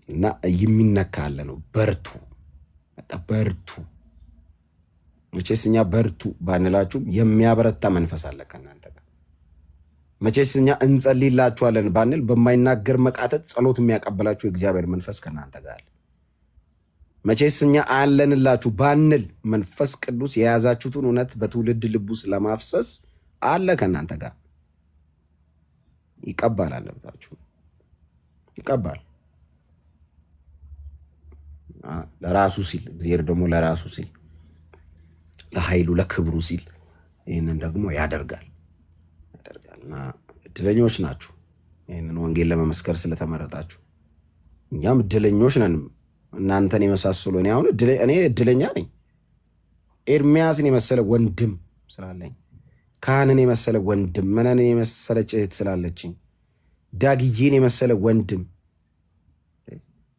እና የሚነካ አለ ነው። በርቱ። መቼስ እኛ በርቱ ባንላችሁም የሚያበረታ መንፈስ አለ ከእናንተ ጋር። መቼስ እኛ እንጸልይላችኋለን ባንል በማይናገር መቃተት ጸሎት የሚያቀበላችሁ የእግዚአብሔር መንፈስ ከእናንተ ጋር አለ። መቼስ እኛ አለንላችሁ ባንል መንፈስ ቅዱስ የያዛችሁትን እውነት በትውልድ ልብ ውስጥ ለማፍሰስ አለ ከእናንተ ጋር። ይቀባል፣ አለብታችሁ ይቀባል። ለራሱ ሲል እግዚአብሔር ደግሞ ለራሱ ሲል ለኃይሉ ለክብሩ ሲል ይህንን ደግሞ ያደርጋል። እና እድለኞች ናችሁ ይህንን ወንጌል ለመመስከር ስለተመረጣችሁ። እኛም እድለኞች ነን። እናንተን የመሳሰሉ እኔ እድለኛ ነኝ። ኤርሚያስን የመሰለ ወንድም ስላለኝ፣ ካህንን የመሰለ ወንድም፣ መነንን የመሰለች እህት ስላለችኝ፣ ዳግዬን የመሰለ ወንድም።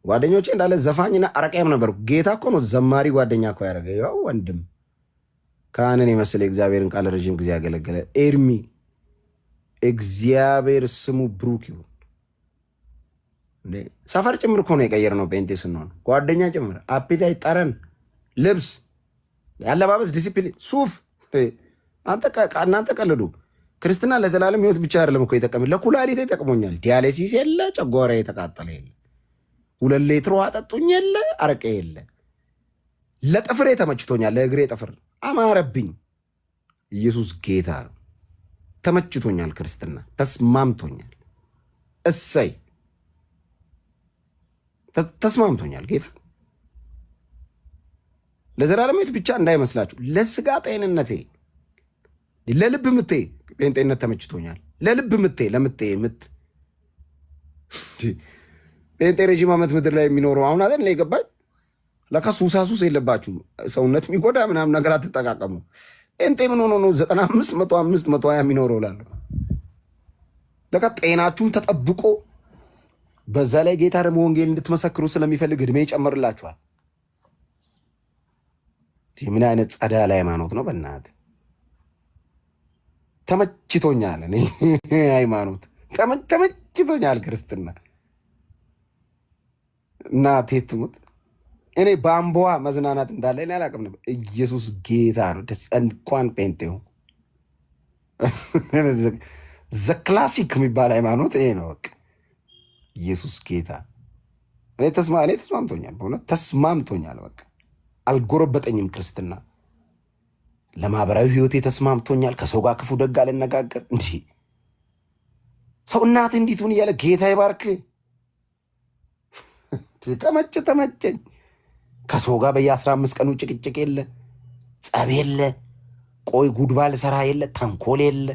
ጓደኞቼ እንዳለ ዘፋኝና አረቃይም ነበሩ። ጌታ እኮ ነው ዘማሪ ጓደኛ እኮ ያደረገ። ያው ወንድም ካህንን የመሰለ የእግዚአብሔርን ቃል ረዥም ጊዜ ያገለገለ ኤርሚ፣ እግዚአብሔር ስሙ ብሩክ ይሁን። ሰፈር ጭምር እኮ ነው የቀየርነው። ጴንጤ ስንሆን ጓደኛ ጭምር፣ አፒታይት፣ ጠረን፣ ልብስ፣ ያለባበስ ዲሲፕሊን፣ ሱፍ። እናንተ ቀልዱ። ክርስትና ለዘላለም ህይወት ብቻ አይደለም እኮ የጠቀመኝ፣ ለኩላሊቴ ጠቅሞኛል። ዲያሊሲስ የለ፣ ጨጓራ የተቃጠለ የለ፣ 2 ሊትር ውሃ ጠጡኝ የለ፣ አረቄ የለ። ለጥፍሬ ተመችቶኛል፣ ለእግሬ ጥፍር አማረብኝ። ኢየሱስ ጌታ ነው። ተመችቶኛል። ክርስትና ተስማምቶኛል። እሰይ ተስማምቶኛል። ጌታ ለዘላለም ህይወት ብቻ እንዳይመስላችሁ፣ ለስጋ ጤንነቴ፣ ለልብ ምቴ ጴንጤነት ተመችቶኛል። ለልብ ምቴ ጴንጤ ረዥም ዓመት ምድር ላይ የሚኖረው አሁን አይደል የገባኝ። ለካ ሱሳሱስ የለባችሁም። ሰውነት የሚጎዳ ምናምን ነገር አትጠቃቀሙ። ጴንጤ ምን ሆኖ ነው 95 105 120 የሚኖረው ላለው? ለካ ጤናችሁም ተጠብቆ በዛ ላይ ጌታ ደግሞ ወንጌል እንድትመሰክሩ ስለሚፈልግ እድሜ ይጨምርላችኋል። ምን አይነት ጸዳል ሃይማኖት ነው! በእናትህ ተመችቶኛል። እኔ ሃይማኖት ተመችቶኛል። ክርስትና እናቴ ትሙት። እኔ በአምቦዋ መዝናናት እንዳለ እኔ አላውቅም ነበር። ኢየሱስ ጌታ ነው። ደስ እንኳን ጴንጤው ዘክላሲክ የሚባል ሃይማኖት ይሄ ነው። በቃ ኢየሱስ ጌታ። እኔ ተስማምቶኛል፣ በእውነት ተስማምቶኛል። በቃ አልጎረበጠኝም። ክርስትና ለማህበራዊ ህይወቴ ተስማምቶኛል። ከሰው ጋር ክፉ ደግ አልነጋገር። እንዲህ ሰው እናት እንዲቱን እያለ ጌታ ይባርክ። ተመቸኝ። ከሰው ጋር በየ15 ቀኑ ጭቅጭቅ የለ፣ ጸብ የለ፣ ቆይ ጉድባ ልሰራ የለ፣ ተንኮል የለ።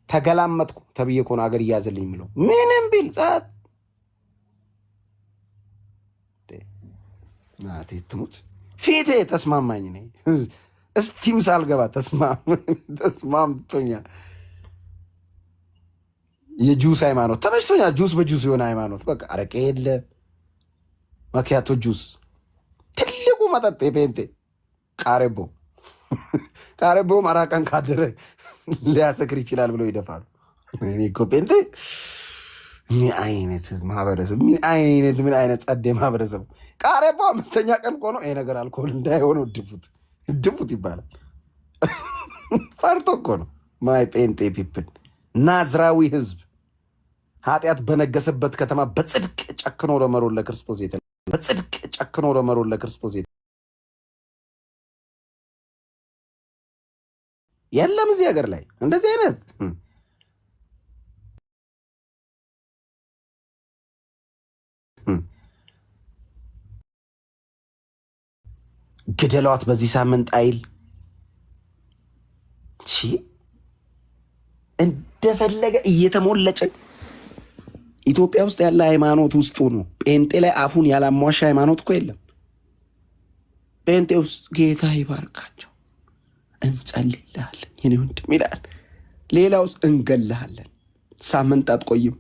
ተገላመጥኩ ተብዬ እኮ ነው አገር እያዘልኝ ምለው ምንም ቢል ጸጥ። ናቴ ትሙት ፊቴ ተስማማኝ ነኝ። እስቲም ሳልገባ ተስማምቶኛል። የጁስ ሃይማኖት ተመችቶኛል። ጁስ በጁስ የሆነ ሃይማኖት በቃ አረቄ የለ፣ መኪያቶ ጁስ። ትልቁ መጠጥ የጴንጤ ቃሬቦ መራቀን ካደረ ሊያሰክር ይችላል ብለው ይደፋሉ። እኔ እኮ ጴንጤ ምን አይነት ማህበረሰብ፣ ምን አይነት ጸዴ ማህበረሰብ። ቃሬቦ 5ኛ ቀን እኮ ነው ይሄ ነገር አልኮል እንዳይሆነው ድፉት ይባላል። ፈርቶ እኮ ነው። ማይ ጴንጤ ፒፕል፣ ናዝራዊ ህዝብ ኃጢአት በነገሰበት ከተማ በጽድቅ ጨክኖ ለመሮር ለክርስቶስ የለም። እዚህ ሀገር ላይ እንደዚህ አይነት ግደሏት በዚህ ሳምንት አይል እንደፈለገ እየተሞለጨ ኢትዮጵያ ውስጥ ያለ ሃይማኖት ውስጡ ነው። ጴንጤ ላይ አፉን ያላሟሻ ሃይማኖት እኮ የለም። ጴንጤ ውስጥ ጌታ ይባርካቸው እንጸልይልሃለን የኔ ወንድም ይላል። ሌላ ውስጥ እንገልሃለን። ሳምንት አትቆይም።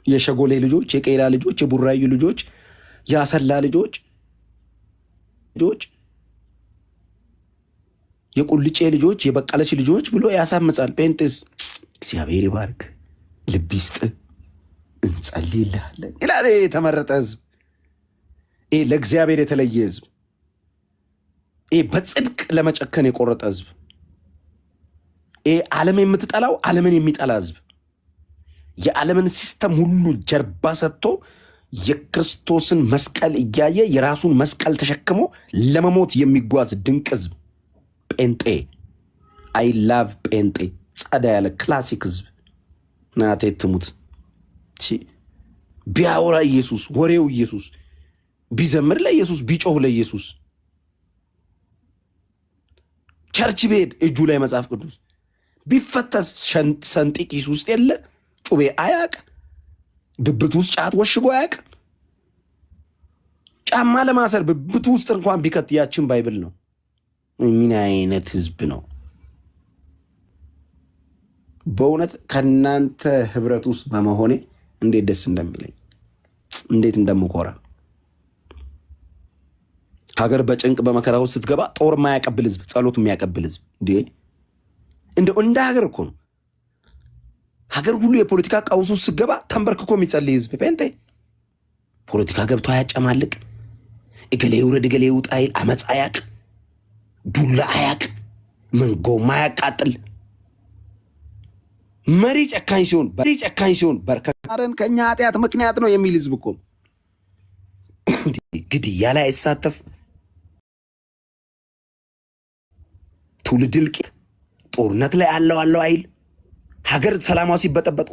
የሸጎሌ ልጆች፣ የቄራ ልጆች፣ የቡራዩ ልጆች፣ የአሰላ ልጆች፣ የቁልጬ ልጆች፣ የበቀለች ልጆች ብሎ ያሳምጻል። ጴንጤስ እግዚአብሔር ይባርክ ልብ ይስጥ እንጸልይልሃለን ይላል። የተመረጠ ህዝብ፣ ለእግዚአብሔር የተለየ ህዝብ፣ በጽድቅ ለመጨከን የቆረጠ ህዝብ፣ ዓለም የምትጠላው ዓለምን የሚጠላ ህዝብ፣ የዓለምን ሲስተም ሁሉ ጀርባ ሰጥቶ የክርስቶስን መስቀል እያየ የራሱን መስቀል ተሸክሞ ለመሞት የሚጓዝ ድንቅ ህዝብ ጴንጤ። አይ ላቭ ጴንጤ። ጸዳ ያለ ክላሲክ ህዝብ። ናቴ ትሙት ቢያወራ ኢየሱስ፣ ወሬው ኢየሱስ፣ ቢዘምር ለኢየሱስ፣ ቢጮህ ለኢየሱስ፣ ቸርች ቤድ እጁ ላይ መጽሐፍ ቅዱስ ቢፈተስ ሰንጢ ኪስ ውስጥ የለ ጩቤ አያቅ፣ ብብቱ ውስጥ ጫት ወሽጎ አያቅ፣ ጫማ ለማሰር ብብቱ ውስጥ እንኳን ቢከት ያችን ባይብል ነው። ምን አይነት ህዝብ ነው? በእውነት ከእናንተ ህብረት ውስጥ በመሆኔ እንዴት ደስ እንደሚለኝ፣ እንዴት እንደምኮራ። ሀገር በጭንቅ በመከራ ውስጥ ስትገባ ጦር የማያቀብል ህዝብ፣ ጸሎት የሚያቀብል ህዝብ እንደ ሀገር እኮ ነው። ሀገር ሁሉ የፖለቲካ ቀውስ ውስጥ ስትገባ ተንበርክኮ የሚጸልይ ህዝብ ጴንጤ። ፖለቲካ ገብቶ አያጨማልቅ፣ እገሌ ውረድ እገሌ ውጣ አይል፣ አመፅ አያቅ፣ ዱላ አያቅ፣ መንጎማ አያቃጥል። መሪ ጨካኝ ሲሆን በርከካረን ከኛ ኃጢአት ምክንያት ነው የሚል ህዝብ እኮ ነው። ግድያ ላይ አይሳተፍ፣ ትውልድ እልቂት፣ ጦርነት ላይ አለው አይል፣ ሀገር ሰላሟ ሲበጠበጥ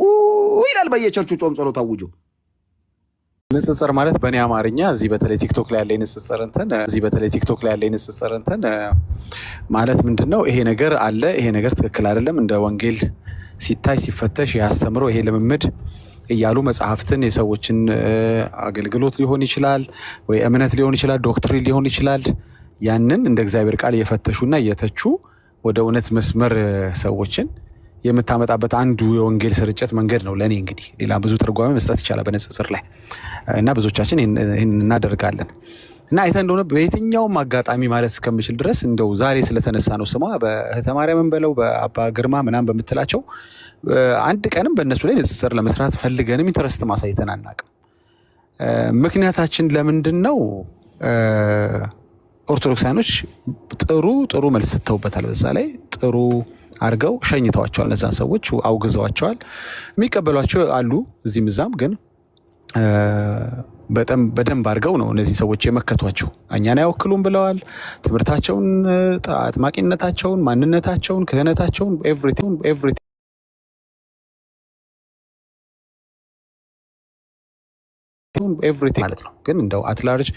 ይላል በየቸርቹ ጾም ጸሎት አውጆ። ንጽጽር ማለት በእኔ አማርኛ እዚህ በተለይ ቲክቶክ ላይ ያለኝ ንጽጽር እንትን ማለት ምንድን ነው? ይሄ ነገር አለ፣ ይሄ ነገር ትክክል አይደለም፣ እንደ ወንጌል ሲታይ ሲፈተሽ ያስተምሮ ይሄ ልምምድ እያሉ መጽሐፍትን የሰዎችን አገልግሎት ሊሆን ይችላል ወይ እምነት ሊሆን ይችላል ዶክትሪን ሊሆን ይችላል። ያንን እንደ እግዚአብሔር ቃል እየፈተሹና እየተቹ ወደ እውነት መስመር ሰዎችን የምታመጣበት አንዱ የወንጌል ስርጭት መንገድ ነው። ለእኔ እንግዲህ ሌላ ብዙ ትርጓሜ መስጠት ይቻላል በንጽጽር ላይ እና ብዙዎቻችን ይህን እናደርጋለን። እና አይተህ እንደሆነ በየትኛውም አጋጣሚ ማለት እስከምችል ድረስ እንደው ዛሬ ስለተነሳ ነው ስሟ በእህተ ማርያምን በለው በአባ ግርማ ምናምን በምትላቸው አንድ ቀንም በእነሱ ላይ ንጽጽር ለመስራት ፈልገንም ኢንተረስት ማሳይተን አናውቅም። ምክንያታችን ለምንድን ነው? ኦርቶዶክሳኖች ጥሩ መልስ ሰጥተውበታል። በዛ ላይ ጥሩ አድርገው ሸኝተዋቸዋል። እነዛን ሰዎች አውግዘዋቸዋል። የሚቀበሏቸው አሉ እዚህም እዛም፣ ግን በደንብ አድርገው ነው እነዚህ ሰዎች የመከቷቸው። እኛን አይወክሉም ብለዋል። ትምህርታቸውን፣ አጥማቂነታቸውን፣ ማንነታቸውን፣ ክህነታቸውን ኤቭሪቲንግ ማለት ነው። ግን እንደው አትላርጅ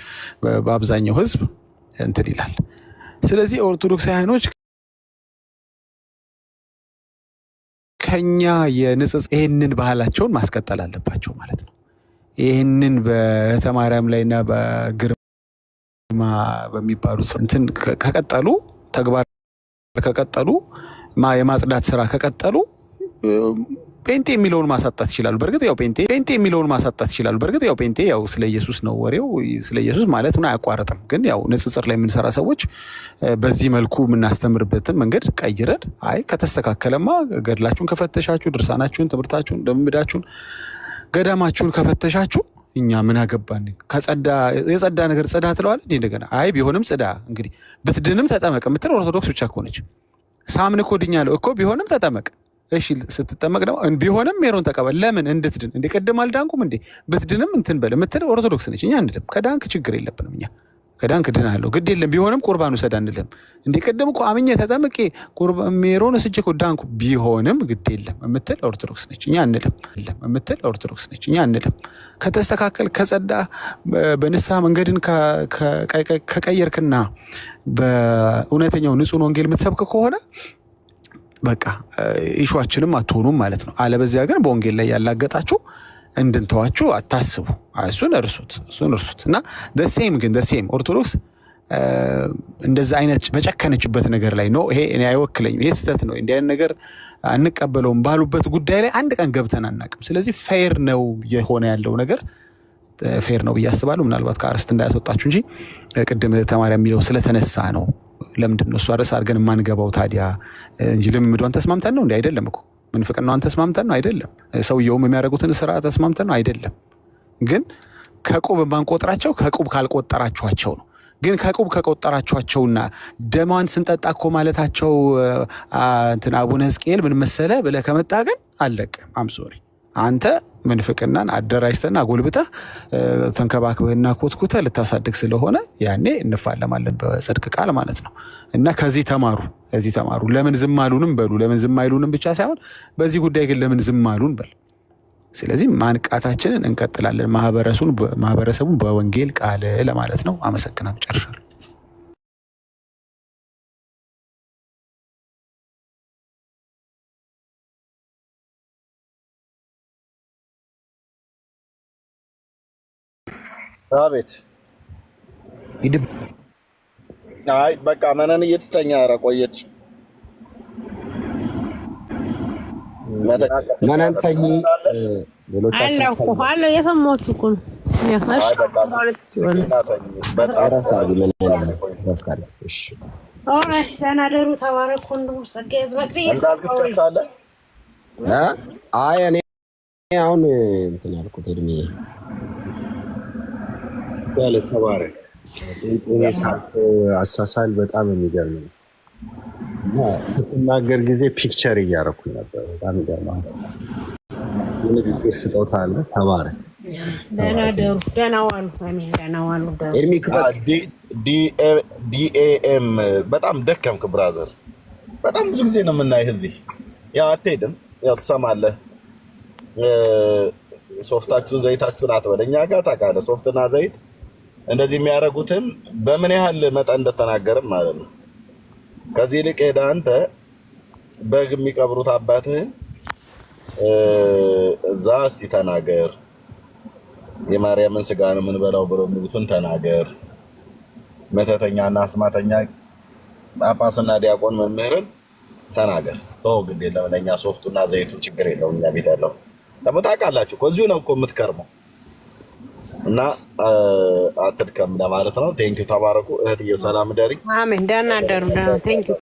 በአብዛኛው ህዝብ እንትን ይላል። ስለዚህ ኦርቶዶክሳውያኖች ከኛ የንጽጽ ይህንን ባህላቸውን ማስቀጠል አለባቸው ማለት ነው። ይህንን በእህተ ማርያም ላይና በግርማ በሚባሉት እንትን ከቀጠሉ ተግባር ከቀጠሉ የማጽዳት ስራ ከቀጠሉ ጴንጤ የሚለውን ማሳጣት ይችላሉ። በእርግጥ ያው ጴንጤ የሚለውን ማሳጣት ይችላሉ። በእርግጥ ያው ጴንጤ ያው ስለ ኢየሱስ ነው ወሬው፣ ስለ ኢየሱስ ማለት ነው፣ አያቋርጥም። ግን ያው ንጽጽር ላይ የምንሰራ ሰዎች በዚህ መልኩ የምናስተምርበትን መንገድ ቀይረን ከተስተካከለማ ገድላችሁን ከፈተሻችሁ፣ ድርሳናችሁን፣ ትምህርታችሁን፣ ልምምዳችሁን፣ ገዳማችሁን ከፈተሻችሁ እኛ ምን አገባን? የጸዳ ነገር ጽዳ ትለዋል እንዴ? እንደገና ቢሆንም ጽዳ እንግዲህ ብትድንም ተጠመቅ የምትል ኦርቶዶክስ ብቻ እኮ ነች። ሳምን እኮ ድኛለሁ እኮ ቢሆንም ተጠመቅ። እሺ ስትጠመቅ ደግሞ ቢሆንም ሜሮን ተቀበል። ለምን? እንድትድን። እንደ ቀደም አልዳንኩም እንዴ? ብትድንም እንትን በል የምትል ኦርቶዶክስ ነች። እኛ አንድም ከዳንክ ችግር የለብንም። እኛ ከዳንክ ድናለሁ ግድ የለም ቢሆንም ቁርባኑ ሰዳ እንልም እንደ ቀደም እኮ አምኜ ተጠምቄ ሜሮን እስጄ እኮ ዳንኩ ቢሆንም ግድ የለም የምትል ኦርቶዶክስ ነች። እኛ አንልም ከተስተካከል ከጸዳ በንስሐ መንገድን ከቀየርክና በእውነተኛው ንጹህ ወንጌል የምትሰብክ ከሆነ በቃ ኢሹአችንም አትሆኑም ማለት ነው። አለበዚያ ግን በወንጌል ላይ ያላገጣችሁ እንድንተዋችሁ አታስቡ። እሱን እርሱት እና ደሴም ግን ደሴም ኦርቶዶክስ እንደዛ አይነት በጨከነችበት ነገር ላይ ነው ይሄ እኔ አይወክለኝም፣ ይሄ ስህተት ነው፣ እንዲህ አይነት ነገር አንቀበለውም ባሉበት ጉዳይ ላይ አንድ ቀን ገብተን አናውቅም። ስለዚህ ፌር ነው የሆነ ያለው ነገር ፌር ነው ብዬ አስባለሁ። ምናልባት ከአርስት እንዳያስወጣችሁ እንጂ ቅድም ተማሪያ የሚለው ስለተነሳ ነው። ለምንድን ነው እሷ ርዕስ አድርገን የማንገባው ታዲያ እንጂ ልምምዷን ተስማምተን ነው እንዴ? አይደለም እኮ ምንፍቅናዋን ተስማምተን ነው አይደለም። ሰውየውም የሚያደርጉትን ስራ ተስማምተን ነው አይደለም። ግን ከቁብ የማንቆጥራቸው ከቁብ ካልቆጠራችኋቸው ነው። ግን ከቁብ ከቆጠራችኋቸውና ደማን ስንጠጣ እኮ ማለታቸው እንትን አቡነ ሕዝቅኤል ምን መሰለ ብለህ ከመጣ ግን አለቀ። አምሶሪ አንተ ምንፍቅናን አደራጅተና ጎልብተህ ተንከባክበህና ኮትኩተህ ልታሳድግ ስለሆነ ያኔ እንፋለማለን በጽድቅ ቃል ማለት ነው። እና ከዚህ ተማሩ። ለምን ዝም አሉንም በሉ። ለምን ዝም አይሉንም ብቻ ሳይሆን በዚህ ጉዳይ ግን ለምን ዝም አሉን በል። ስለዚህ ማንቃታችንን እንቀጥላለን፣ ማህበረሰቡን በወንጌል ቃል ለማለት ነው። አመሰግናለሁ። ጨርሻለሁ። አቤት። አይ በቃ መነን እየተተኛ ኧረ ቆየች። መነንተኝ ሌሎቻችን አለ የሰማችሁ እኮ ነው። ደህና ደሩ። ተባረኩ። ወንድሞች ጸጋዬ አይ እኔ አሁን እንትን ያልኩት እድሜ ያለ ተባረክ አሳሳል በጣም የሚገርም ነው። ስትናገር ጊዜ ፒክቸር እያደረኩኝ ነበር። በጣም ይገርማል። የንግግር ስጦታ አለ። ተባረክ። ደህና ደሩ። ደህና ዋሉ። ዲኤኤም በጣም ደከምክ ብራዘር። በጣም ብዙ ጊዜ ነው የምናይህ እዚህ። ያው አትሄድም፣ ያው ትሰማለህ። ሶፍታችሁን ዘይታችሁን አትበል። እኛ ጋር ታውቃለህ ሶፍትና ዘይት እንደዚህ የሚያደርጉትን በምን ያህል መጠን እንደተናገርም ማለት ነው። ከዚህ ይልቅ ሄደህ አንተ በግ የሚቀብሩት አባትህን እዛ እስቲ ተናገር፣ የማርያምን ስጋ ነው የምንበላው ብሎ የሚሉትን ተናገር። መተተኛና አስማተኛ ጳጳስና ዲያቆን መምህርን ተናገር። ግድ የለም ለእኛ ሶፍቱና ዘይቱ ችግር የለውም። እኛ ቤት ያለው ደግሞ ታውቃላችሁ እኮ እዚሁ ነው እኮ የምትከርመው እና አትድከም ለማለት ነው። ቴንኪው። ተባረኩ። እህትዬ ሰላም ደሪ። አሜን። ደህና ደሩ። ቴንኪው።